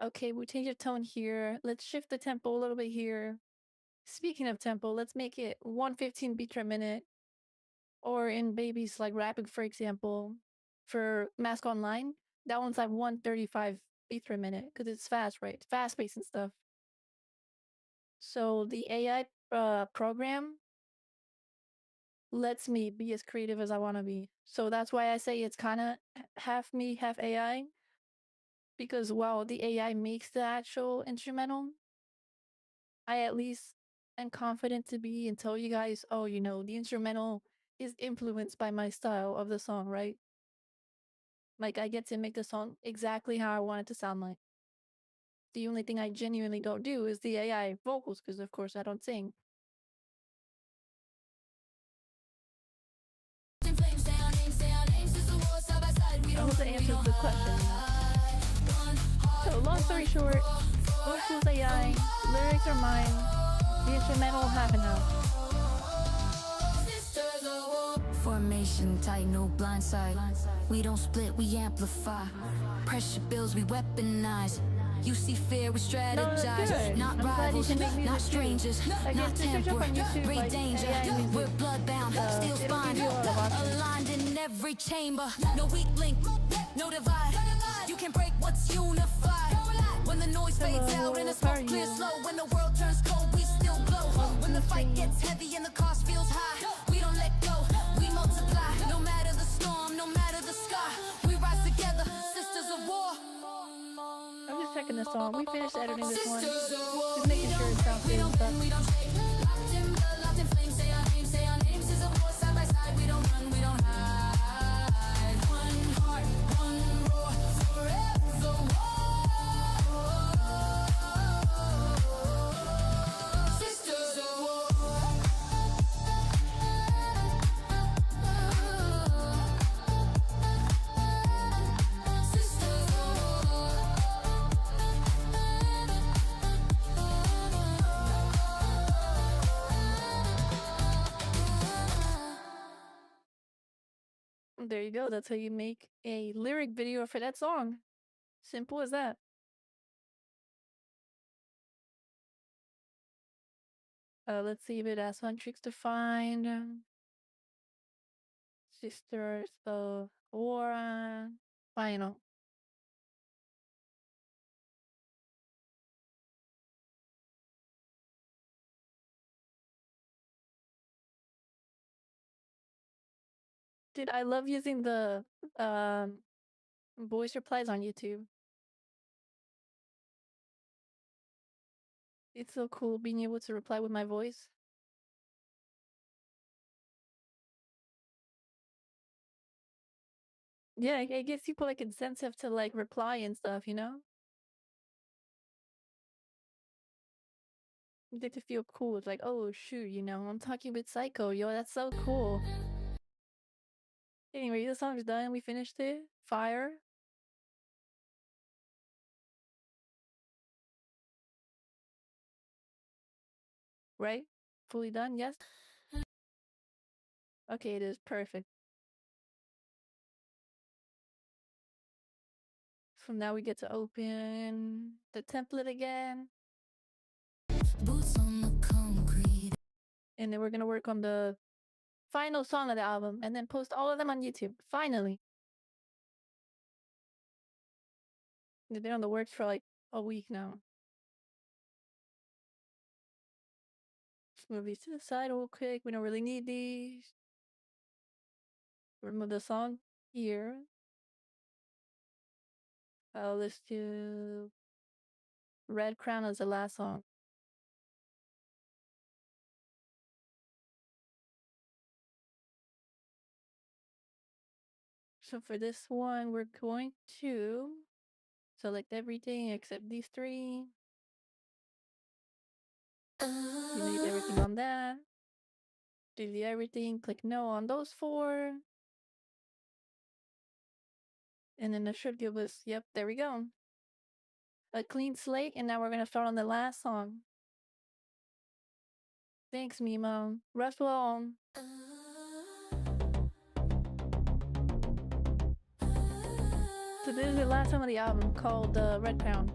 Okay, we change the tone here. Let's shift the tempo a little bit here. Speaking of tempo, let's make it 115 beats per minute. Or in babies like rapping, for example, for Mask Online, that one's like 135 beats per minute because it's fast, right? Fast paced and stuff. So the AI program lets me be as creative as I want to be. So that's why I say it's kind of half me, half AI. Because while the AI makes the actual instrumental, I at least am confident to be and tell you guys, oh, the instrumental is influenced by my style of the song, right? Like I get to make the song exactly how I want it to sound like. The only thing I genuinely don't do is the AI vocals, because of course I don't sing. I hope that answers the question. So long story short, vocals AI, lyrics are mine, the instrumental half and half. Formation tight, no blindside. We don't split, we amplify. Pressure builds, we weaponize. You see fear, we strategize. Not rivals, not strangers, not temporary danger. We're bloodbound, steel spine, aligned in every chamber. No weak link, no divide. You can break what's unified. When the noise fades out and the smoke clears slow. When the world turns cold, we still glow. When the fight gets heavy and the cost feels high, we don't let go, we multiply. No matter the storm, no matter the sky, we rise together, sisters of war. I'm just checking this song. We finished editing this one. Just making sure it sounds good and stuff. Locked in blood, locked in flames. Say our names, sisters of war, side by side. We don't run, we don't hide. One heart, one roar, forever war. Sisters of war. There you go. That's how you make a lyric video for that song. Simple as that. Let's see if it has fun tricks to find. Sisters of War. Final. Dude, I love using the voice replies on YouTube. It's so cool being able to reply with my voice. Yeah, it gives people like incentive to like reply and stuff, you know? You get to feel cool. It's like, oh shoot, I'm talking with Psycho, yo, that's so cool. Anyway, the song's done. We finished it. Fire. Right? Fully done, yes? Okay, it is perfect. So now we get to open the template again. Boots on the concrete. And then we're gonna work on the final song of the album and then post all of them on YouTube. Finally. They've been on the works for like a week now. Move these to the side real quick. We don't really need these. Remove the song here. Let's do Red Crown as the last song. So for this one, we're going to select everything except these three. Delete everything on that. Delete everything. Click no on those four. And then it should give us, yep, there we go. A clean slate. And now we're going to start on the last song. Thanks, Mimo. Rest well. So this is the last song of the album called Red Crown.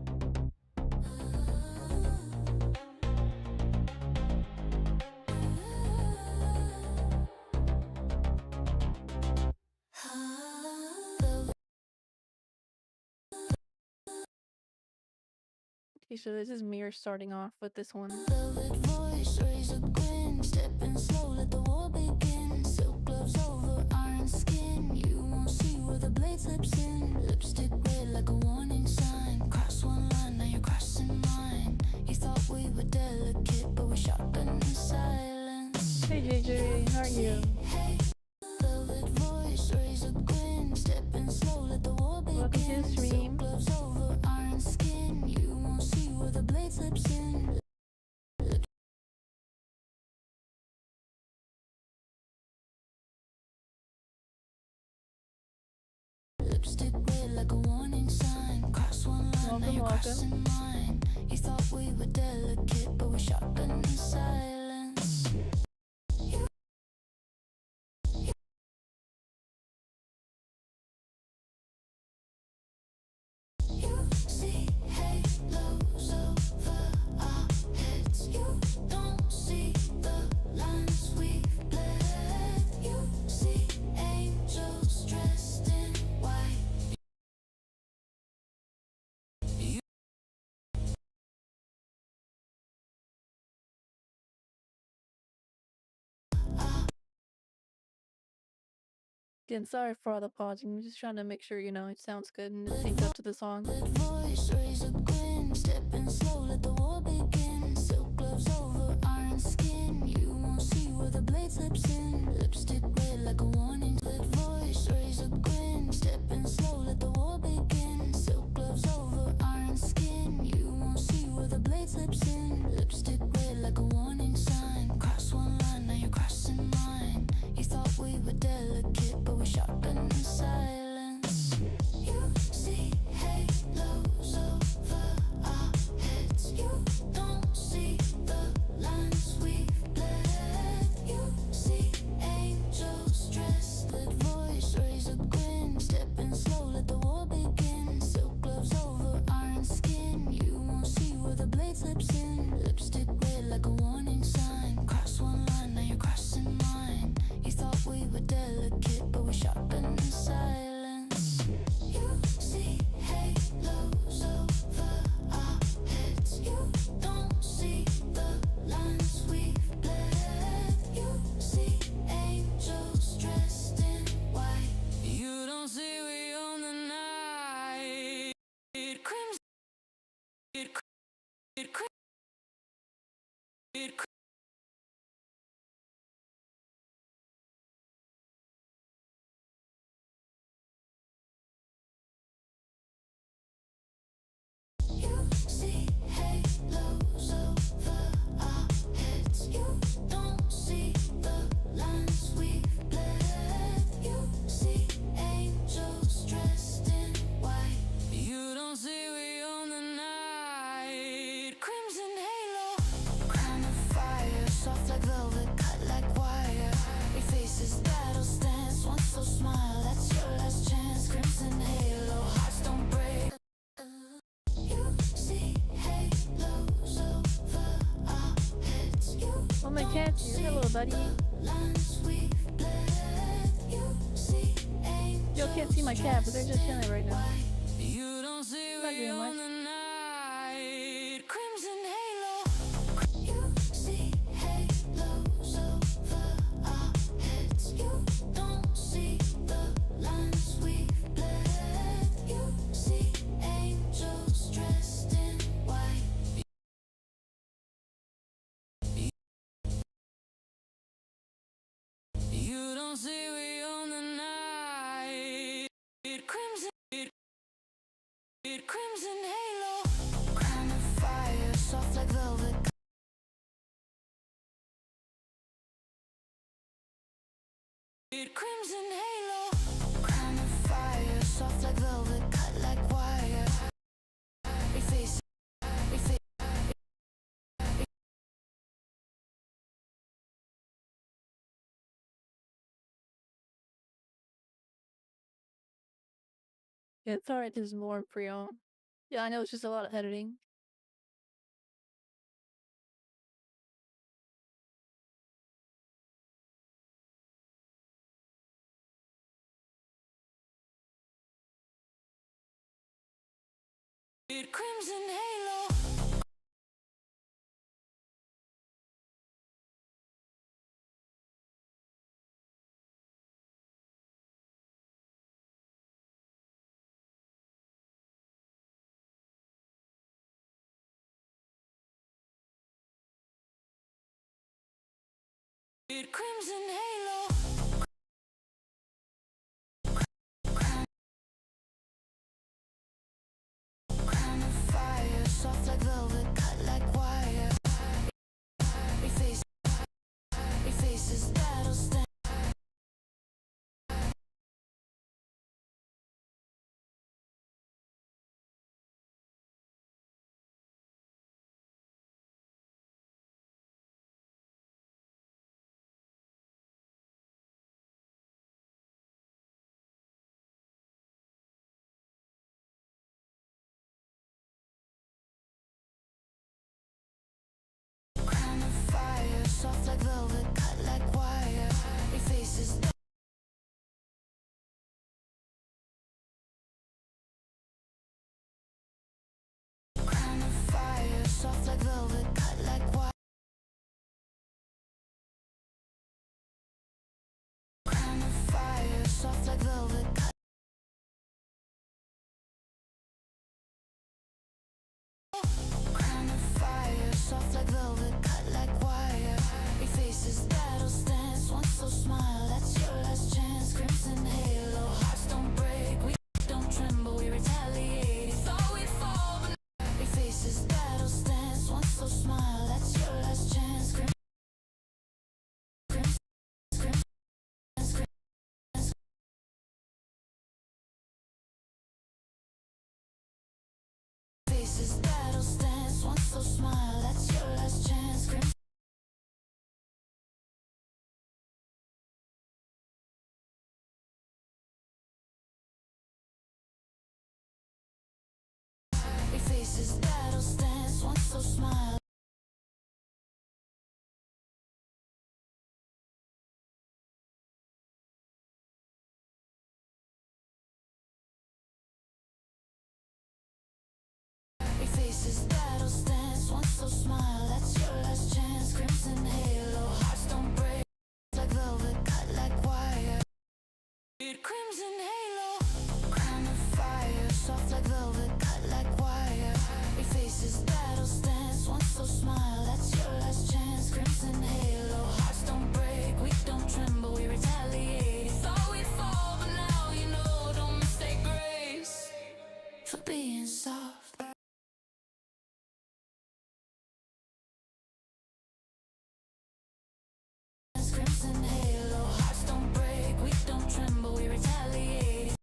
Okay, so this is Mir starting off with this one. Velvet voice, raise a grin, stepping slow, let the war begin. Silk gloves over iron skin, you won't see where the blade slips in. Lipstick red like a warning sign. Cross one line, now you're crossing mine. You thought we were delicate, but we sharpened in silence. Hey JJ, how are you? Hey, velvet voice, raise a grin, stepping slow, let the war begin. Welcome to the stream. Silk gloves over iron skin, you won't see where the blade slips in. Lipstick red like a warning sign. Cross one line, now you're crossing mine. You thought we were delicate, but we sharpened in silence. You see halos over our heads. You don't see the lines we've bled. You see angels dressed in white. Again, sorry for all the pausing. I'm just trying to make sure, you know, it sounds good and it syncs up to the song. Voice, raise a grin, stepping slow, let the war begin. Silk gloves over iron skin, you won't see where the blade slips in. Lipstick red like a warning. Voice, raise a grin, stepping slow, let the war begin. Silk gloves over iron skin, you won't see where the blade slips in. Lipstick red like a warning sign. Cross one line, now you're crossing mine. You thought we were delicate, but we sharpened in silence. You see halos over our heads. You don't see the lines we've bled. You see angels dressed. That voice, raise a grin, stepping slow, let the war begin. Silk gloves over iron skin, you won't see where the blade slips in. Lipstick red like a warning sign. Cross one line, now you're crossing mine. You thought we were delicate, but we sharpened in silence. You see halos over our heads. You don't see the lines we've bled. You see angels dressed in white. You don't see we own the night. Crimson. You see halos over our heads. You don't see the lines we've bled. You see angels dressed in white. You don't see we own the night. Crimson halo, crown of fire, soft like velvet, cut like wire. Your face is battle stance, once so smile, that's your last chance. Crimson halo, hearts don't break. You see halos over our heads. You Oh, my cat's here. Hello, buddy. lines we've bled. You see Y'all can't see my cat, but they're just chilling right now. you don't see I'm not Thank you very much. Crimson halo. You see halos over our heads. You don't see the lines we've bled. You see angels dressed in white. You don't see we own the night. Crimson halo. Crown of fire, soft like velvet. Crimson halo. Crown of fire, soft like velvet, cut like wire. We face, we face. Yeah, it's alright, this is more pre-owned. Yeah, I know it's just a lot of editing. Crimson halo. Crimson halo. Crown of fire, soft like velvet, cut like wire. We face this battle stand. Crown of fire, soft like velvet, cut like wire. We face this. Crown of fire, soft like velvet, cut like wire. Crown of fire, soft like velvet, cut. Crown of fire, soft like velvet, cut like wire. We face this battle stance, once so smile, that's your last chance. Crimson halo, hearts don't break, we don't tremble, we retaliate. Thought we'd fall, but we face this battle stance, once so smile, that's your last chance. Face this battle stance, once so smile, that's your last chance. We face this battle stance, once so smile. We face this battle stance, once so smile, that's your last chance. Crimson halo, hearts don't break, like velvet, cut like wire. Crimson halo. Crown of fire, soft like velvet, cut like wire. We face this battle stance, once so smile, that's your last chance. Crimson halo, hearts don't break, we don't tremble, we retaliate. Thought we'd fall, but now you know, don't mistake grace for being soft. Crimson halo, hearts don't break, we don't tremble, we retaliate.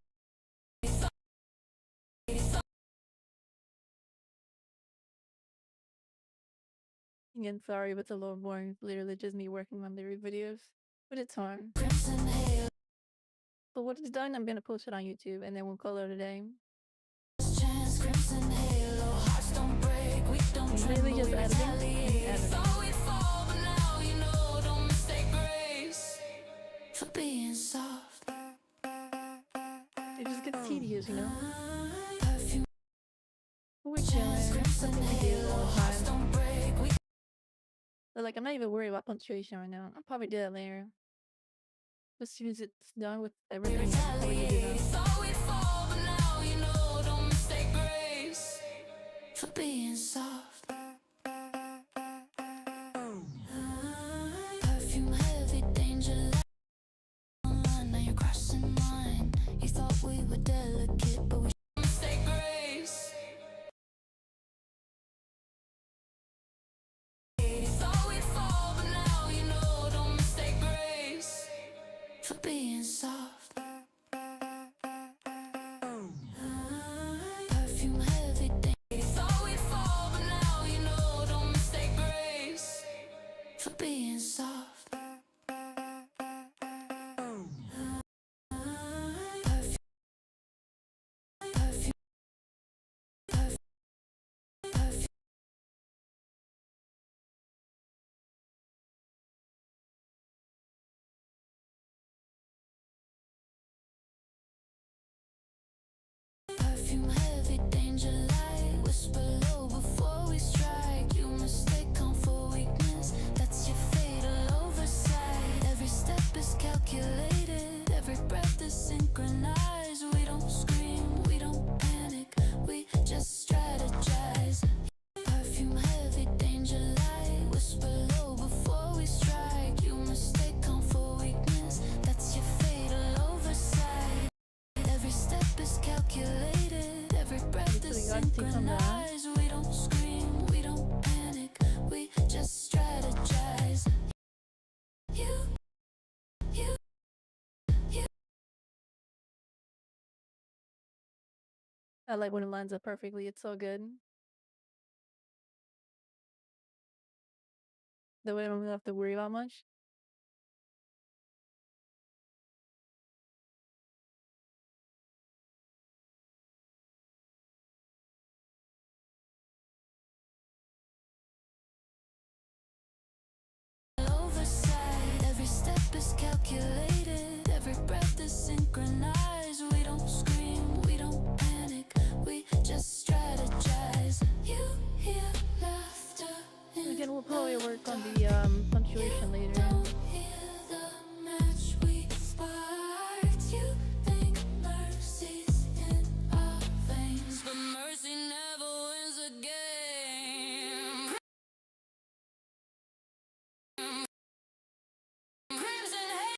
Again, sorry, but it's a little boring. It's literally just me working on the videos. But it's fun. Crimson halo, But when it's done, I'm gonna post it on YouTube and then we'll call it a day. chance. Crimson halo, hearts don't break, we don't It's tremble, really just we editing and retaliate. editing. Thought we'd fall, but now you know, don't mistake grace for being soft. It just gets tedious, you know? But like, I'm not even worried about punctuation right now. I'll probably do that later. As soon as it's done with everything, I'll probably do that. Thought we'd fall, but now you know, don't mistake grace for being soft. Perfume heavy, danger light online. Now you're crossing mine. You thought we were delicate, but we mistake grace. Thought we'd fall, but now you know, don't mistake grace for being soft. Perfume heavy, thought we'd fall, but now you know, don't mistake grace for being soft. Perfume heavy, danger light. Whisper low before we strike. You mistake calm for weakness. That's your fatal oversight. Every step is calculated. Every breath is synchronized. We don't scream, we don't panic. We just strategize. Perfume heavy, danger light. Whisper low before we strike. You mistake calm for weakness. That's your fatal oversight. Every step is calculated. Every breath is synchronized. We don't scream, we don't panic. We just strategize. I like when it lines up perfectly. It's so good. That way I don't have to worry about much. Oversight. Every step is calculated. Every breath is synchronized. We don't scream, we don't panic. We just strategize. You hear laughter. Again, we'll probably work on the punctuation later. Don't hear the match we sparked. You think mercy's in our veins, but mercy never wins a game. Crimson hate.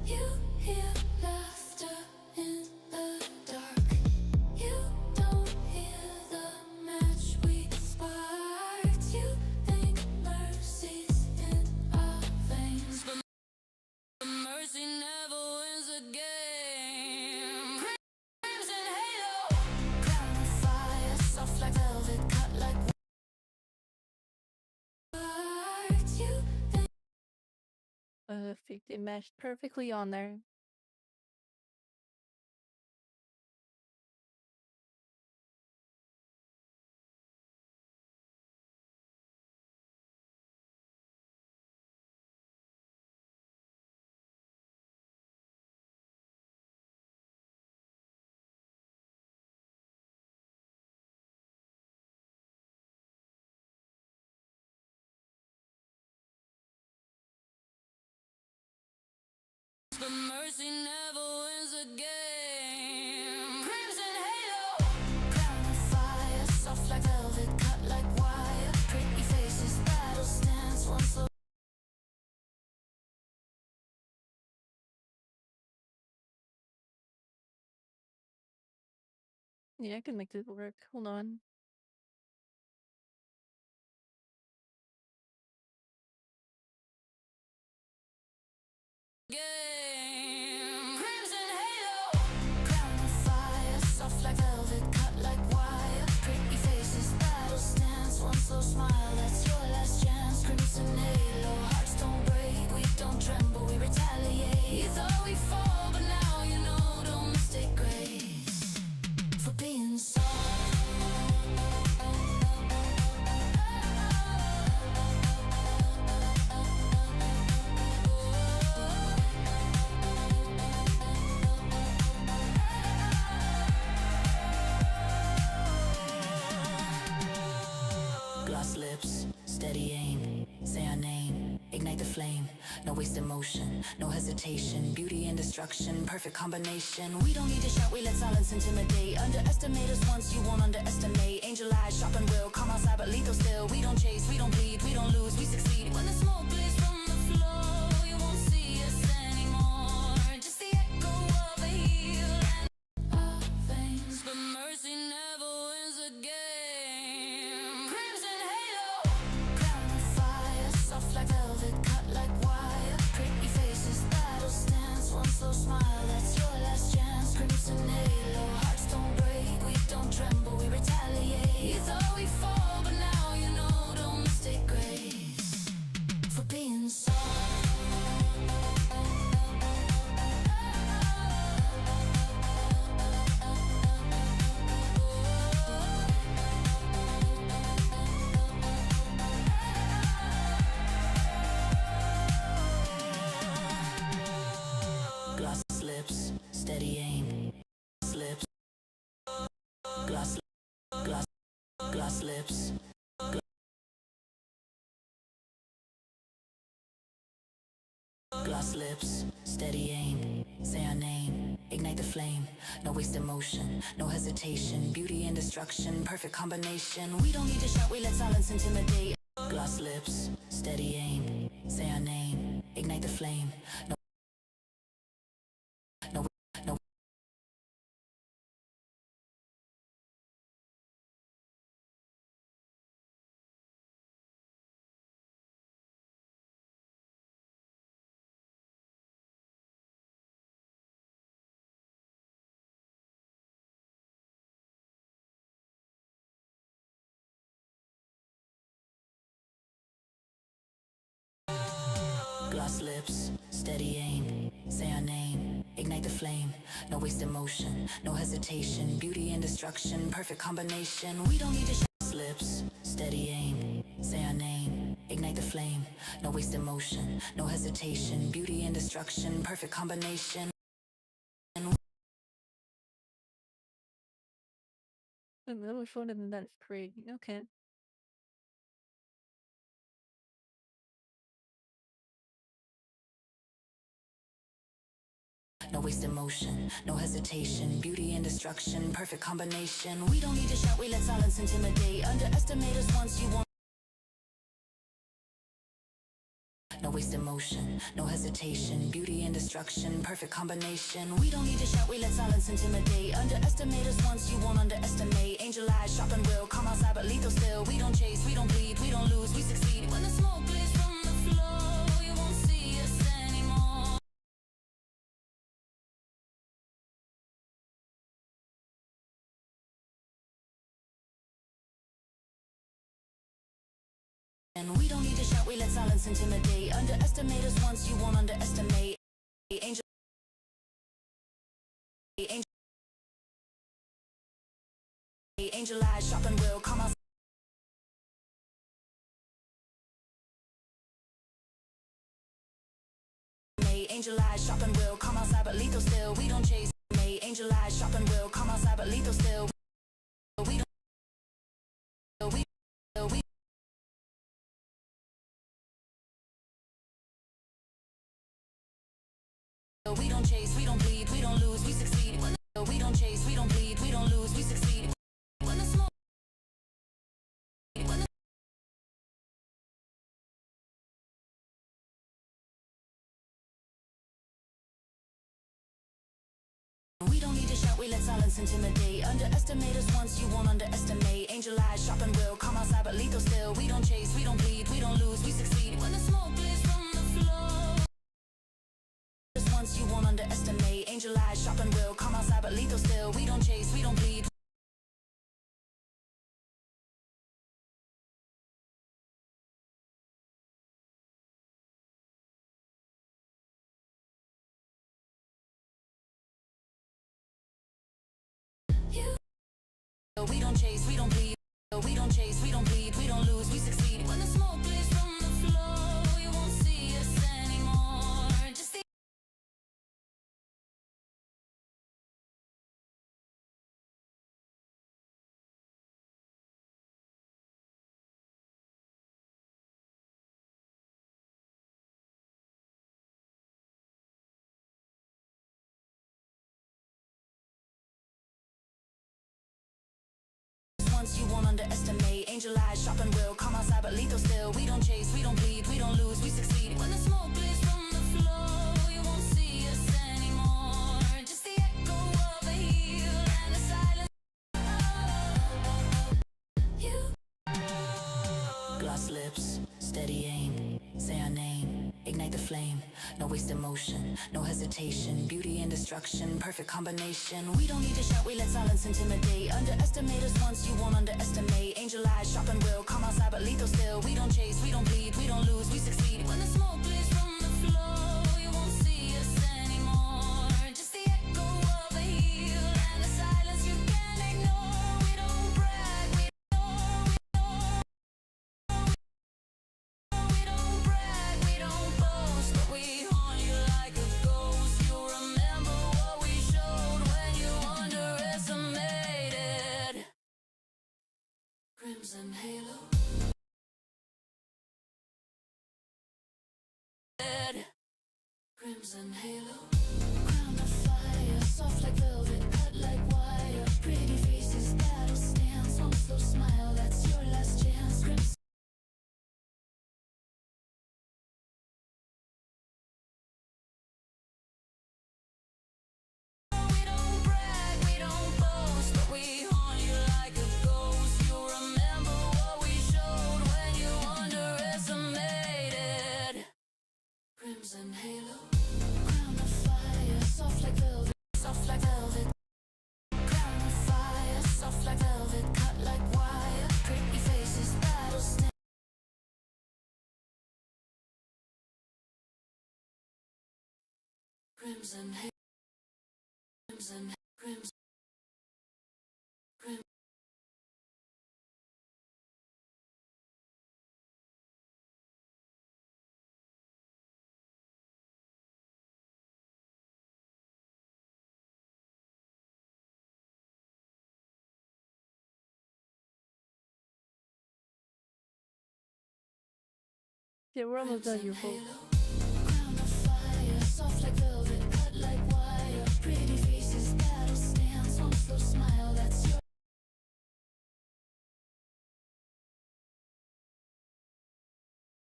You hear laughter in the dark. You don't hear the match we sparked. You think mercy's in our veins, but mercy never wins a game. Crimson halo, crown of fire, soft like velvet, cut like words. You think Perfect. It meshed perfectly on there. but mercy never wins a game. Crimson halo, crown of fire, soft like velvet, cut like wire. Pretty faces, battle stance, one slow. Yeah, I can make this work. Hold on. Game. Crimson halo, crown of fire, soft like velvet, cut like wire. Pretty faces, battle stance, one slow smile, that's your last chance. Crimson halo, hearts don't break, we don't tremble, we retaliate. You thought we'd fall, but now you know, don't mistake grace for being soft. Gloss lips, steady aim, say our name, ignite the flame, no wasted motion, no hesitation, beauty and destruction, perfect combination. We don't need to shout, we let silence intimidate. Underestimate us once, you won't underestimate. Angel eyes, sharp and will, come outside but lethal still. We don't chase, we don't bleed, we don't lose, we succeed. When the smoke blaze from the floor, you won't see us anymore. Just the echo of a heel and our veins, but mercy never wins a game. Crimson halo, crown of fire, soft like velvet, cut like wire. Pretty faces, battle stance, one slow smile, that's your last chance. Crimson halo, hearts don't break, we don't tremble, we retaliate. You thought we fall, but now you know, don't mistake grace for being soft. Gloss lips, steady aim, lips, gloss, gloss, gloss lips. Gloss lips, steady aim, say our name, ignite the flame, no wasted motion, no hesitation, beauty and destruction, perfect combination. We don't need to shout, we let silence intimidate. Gloss lips, steady aim, say our name, ignite the flame, no, no, no. Gloss lips, steady aim, say our name, ignite the flame, no wasted motion, no hesitation, beauty and destruction, perfect combination. We don't need to shout. Lips, steady aim, say our name, ignite the flame, no wasted motion, no hesitation, beauty and destruction, perfect combination. A little shorter than that is crazy. Okay. No wasted motion, no hesitation, beauty and destruction, perfect combination. We don't need to shout, we let silence intimidate. Underestimate us once, you won't. No wasted motion, no hesitation, beauty and destruction, perfect combination. We don't need to shout, we let silence intimidate. Underestimate us once, you won't underestimate. Angel eyes, sharp and will, come outside but lethal still. We don't chase, we don't bleed, we don't lose, we succeed. When the smoke blaze from the floor, you won't see us anymore. And we don't need to shout, we let silence intimidate. Underestimate us once, you won't underestimate. Angel, angel, angel eyes, sharp and will, come outside. Angel eyes, sharp and will, come outside but lethal still. We don't chase. Angel eyes, sharp and will, come outside but lethal still. We don't. We don't chase, we don't bleed, we don't lose, we succeed. We don't chase, we don't bleed, we don't lose, we succeed. When the smoke, when the we don't need to shout, we let silence intimidate. Underestimate us once, you won't underestimate. Angel eyes, sharp and will, come outside but lethal still. We don't chase, we don't bleed, we don't lose, we succeed. When the smoke blaze from the floor, once you won't underestimate. Angel eyes, sharp and will, come outside but lethal still. We don't chase, we don't bleed. We don't chase, we don't bleed. We don't chase, we don't bleed, we don't lose, we succeed. When the smoke blaze from the floor, you won't see us anymore. Just the underestimate. Angel eyes, sharp and real, calm outside but lethal still. We don't chase, we don't bleed, we don't lose, we succeed. When the smoke clears from the floor, you won't see us anymore. Just the echo of a heel and the silence. Gloss lips, steady aim, say our name, ignite the flame. No wasted motion, no hesitation. Beauty and destruction, perfect combination. We don't need to shout, we let silence intimidate. Underestimate us once, you won't underestimate. Angel eyes, sharp and real, calm outside but lethal still. We don't chase, we don't bleed, we don't lose, we succeed. When the smoke clears from the floor, you won't see us anymore. Just the echo of a heel and the silence you can't ignore. We don't brag, we don't brag, we don't boast, but we haunt you like a ghost. You remember what we showed when you underestimated. Crimson halo. Crimson halo. Crown of fire, soft like velvet, cut like wire. Pretty faces, battle stance, one slow smile, that's your last chance. Crimson. We don't brag, we don't boast, but we haunt you like a ghost. You remember what we showed when you underestimated. Crimson halo. Crown of fire, soft like velvet, soft like velvet. Crown of fire, soft like velvet, cut like wire. Pretty faces, battle snare. Crimson halo. Crimson, crimson, crimson. Yeah, we're almost done, you folks. Crown of fire, soft like velvet, cut like wire. Pretty faces, battle stance, one slow smile, that's your.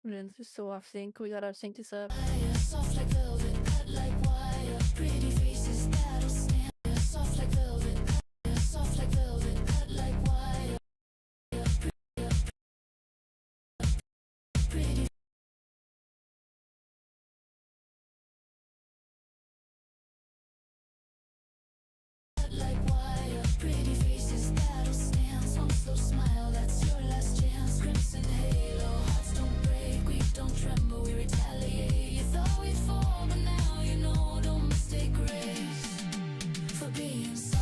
Man, this is so off sync. We gotta sync this up. Fire, soft like velvet, cut like wire. Pretty faces, battle stance, soft like velvet, soft like velvet, cut like wire. Pretty. Cut like wire. Pretty faces, battle stance, one slow smile, that's your last chance. Crimson halo, hearts don't break, we don't tremble, we retaliate. You thought we'd fall, but now you know, don't mistake grace for being soft.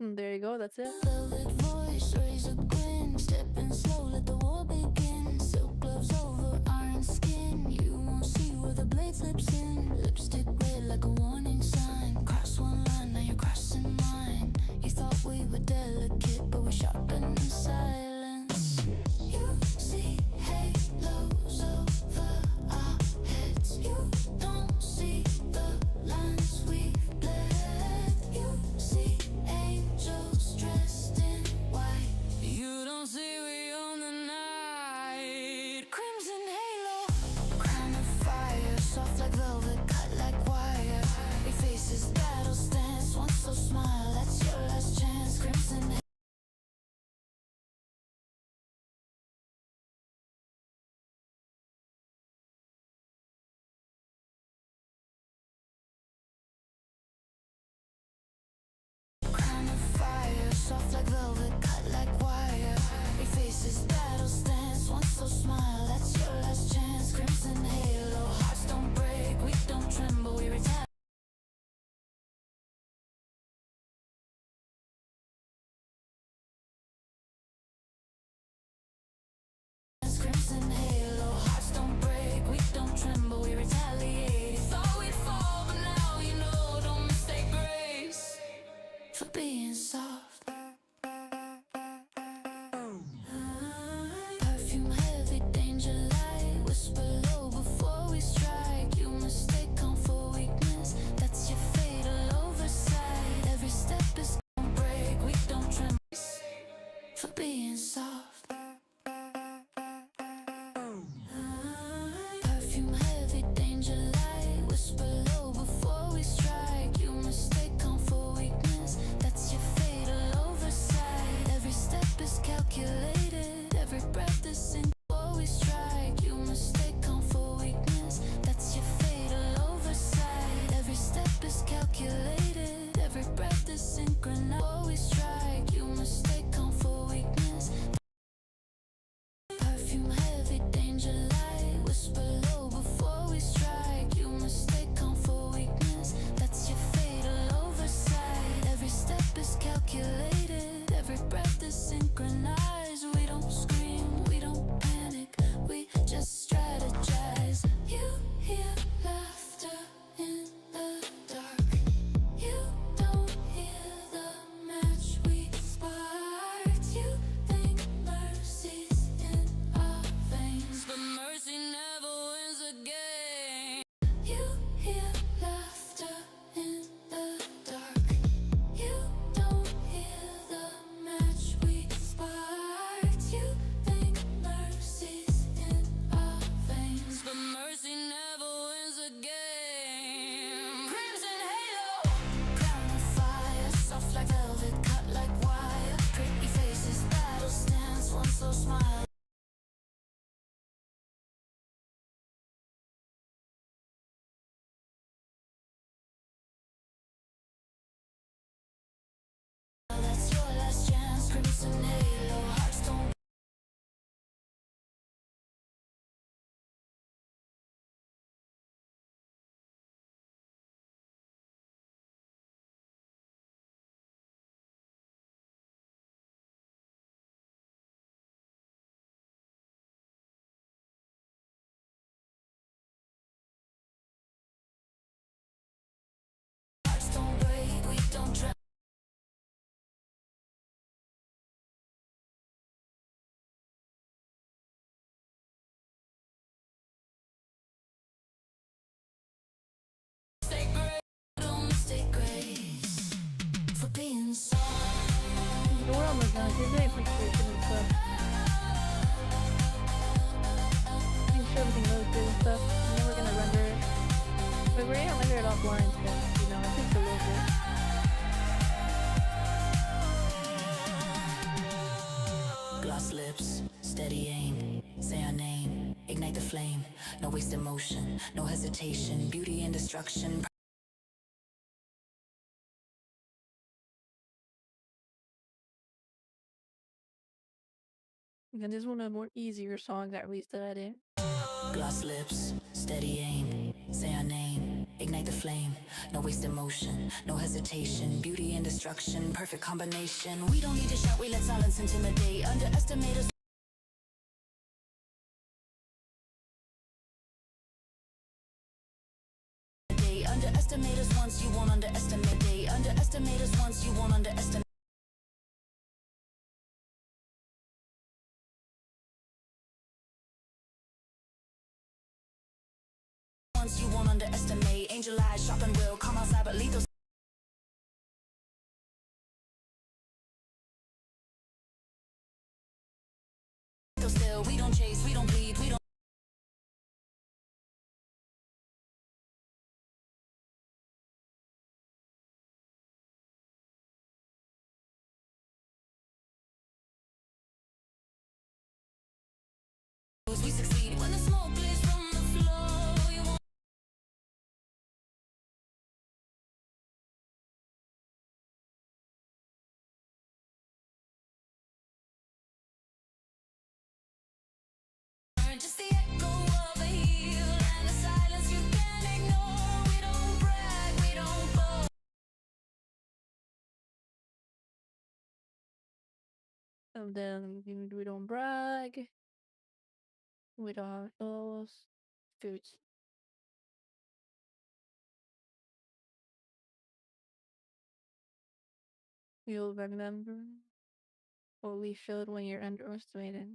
There you go, that's it. Velvet voice, razor grin, stepping slow, let the war begin. Silk gloves over iron skin, you won't see where the blade slips in. Lipstick red like a warning sign. Cross one line, now you're crossing mine. You thought we were delicate, but we sharpened in silence. You see halos over our heads. You don't see the lines we've bled. You see angels dressed in white. You don't see we own the night. Crimson halo, crown of fire, soft like velvet. No, she's doing preparation and stuff. Making sure everything goes good and stuff. And then we're gonna render it. But we're gonna render it offline because, you know, it takes a little bit. Gloss lips, steady aim, say our name, ignite the flame, no wasted motion, no hesitation, beauty and destruction. And this is one of the more easier songs at least that I did. Gloss lips, steady aim, say our name, ignite the flame, no wasted motion, no hesitation, beauty and destruction, perfect combination. We don't need to shout, we let silence intimidate, underestimate us. Underestimate us once, you won't underestimate. Underestimate us once, you won't underestimate. Once you won't underestimate. Angel eyes, sharp and real, come outside but lethal. Still, we don't chase, we don't bleed, we don't. We succeed when the smoke clears from the floor. You won't. Just the echo of a heel and the silence you can't ignore. We don't brag, we don't boast. And then we don't brag. We don't those foods. You'll remember what we showed when you're underestimated.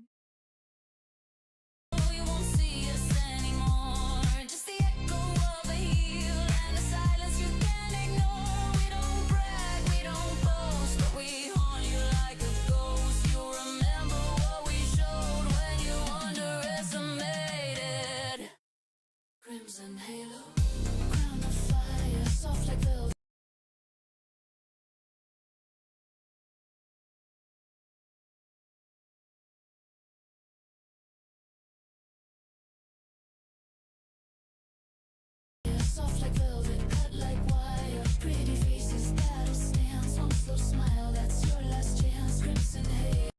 You won't see us anymore. Just the echo of a heel and the silence you can't ignore. We don't brag, we don't boast, but we haunt you like a ghost. You'll remember what we showed when you underestimated. Crimson halo, crown of fire, soft like velvet. Soft like velvet, cut like wire. Pretty faces, battle stance. One slow smile, that's your last chance. Crimson haze.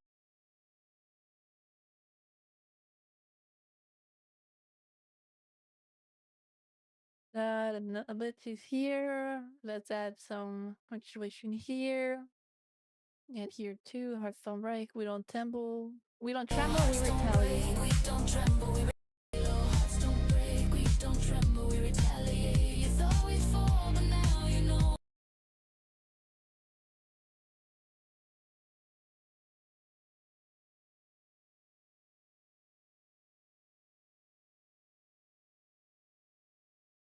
A bit is here. Let's add some punctuation here. And here too. Heartstone break. We don't tremble. We don't tremble. We retaliate. We don't tremble, we hearts don't break. We don't tremble, we retaliate. You thought we'd fall, but now you know.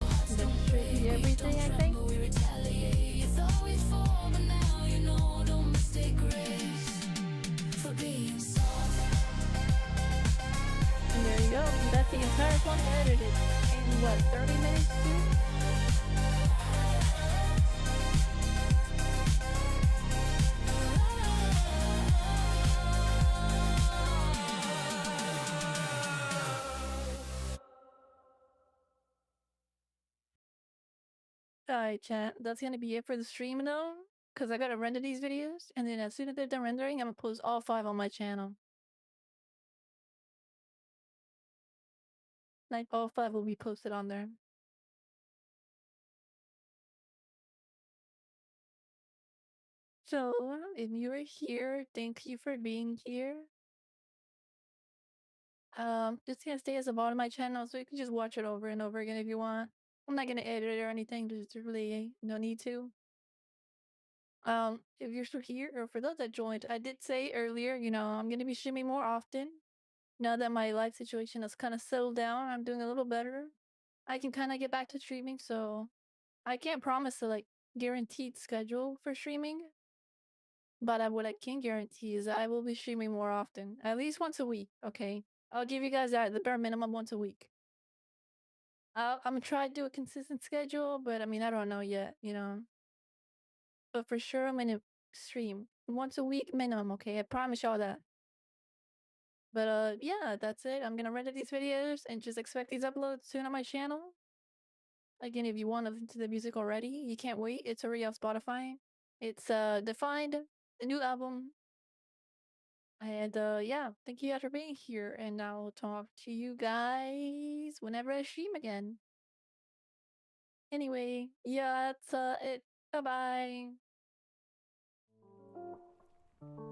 That should be everything, I think. We retaliate. You thought we'd fall, but now you know. Don't mistake grace for being soft. And there you go. That's the entire song edited in what, 30 minutes too? Alright, chat. That's gonna be it for the stream though. Cause I gotta render these videos, and then as soon as they're done rendering, I'm gonna post all 5 on my channel. Like all 5 will be posted on there. So if you're here, thank you for being here. Just gonna stay as a bot on my channel, so you can just watch it over and over again if you want. I'm not gonna edit it or anything. There's really no need to. If you're still here, or for those that joined, I did say earlier, you know, I'm gonna be streaming more often. Now that my life situation has kind of settled down, I'm doing a little better. I can kind of get back to streaming, so I can't promise a like guaranteed schedule for streaming. But what I can guarantee is I will be streaming more often, at least once a week. Okay, I'll give you guys that the bare minimum once a week. I'm gonna try to do a consistent schedule, but I mean I don't know yet, you know. But for sure I'm gonna stream once a week minimum. Okay, I promise y'all that. But yeah, that's it. I'm gonna render these videos and just expect these uploads soon on my channel. Again, if you want to listen to the music already, you can't wait. It's already on Spotify. It's Defined, the new album. And yeah, thank you guys for being here. And I'll talk to you guys whenever I stream again. Anyway, yeah, that's it. Bye bye.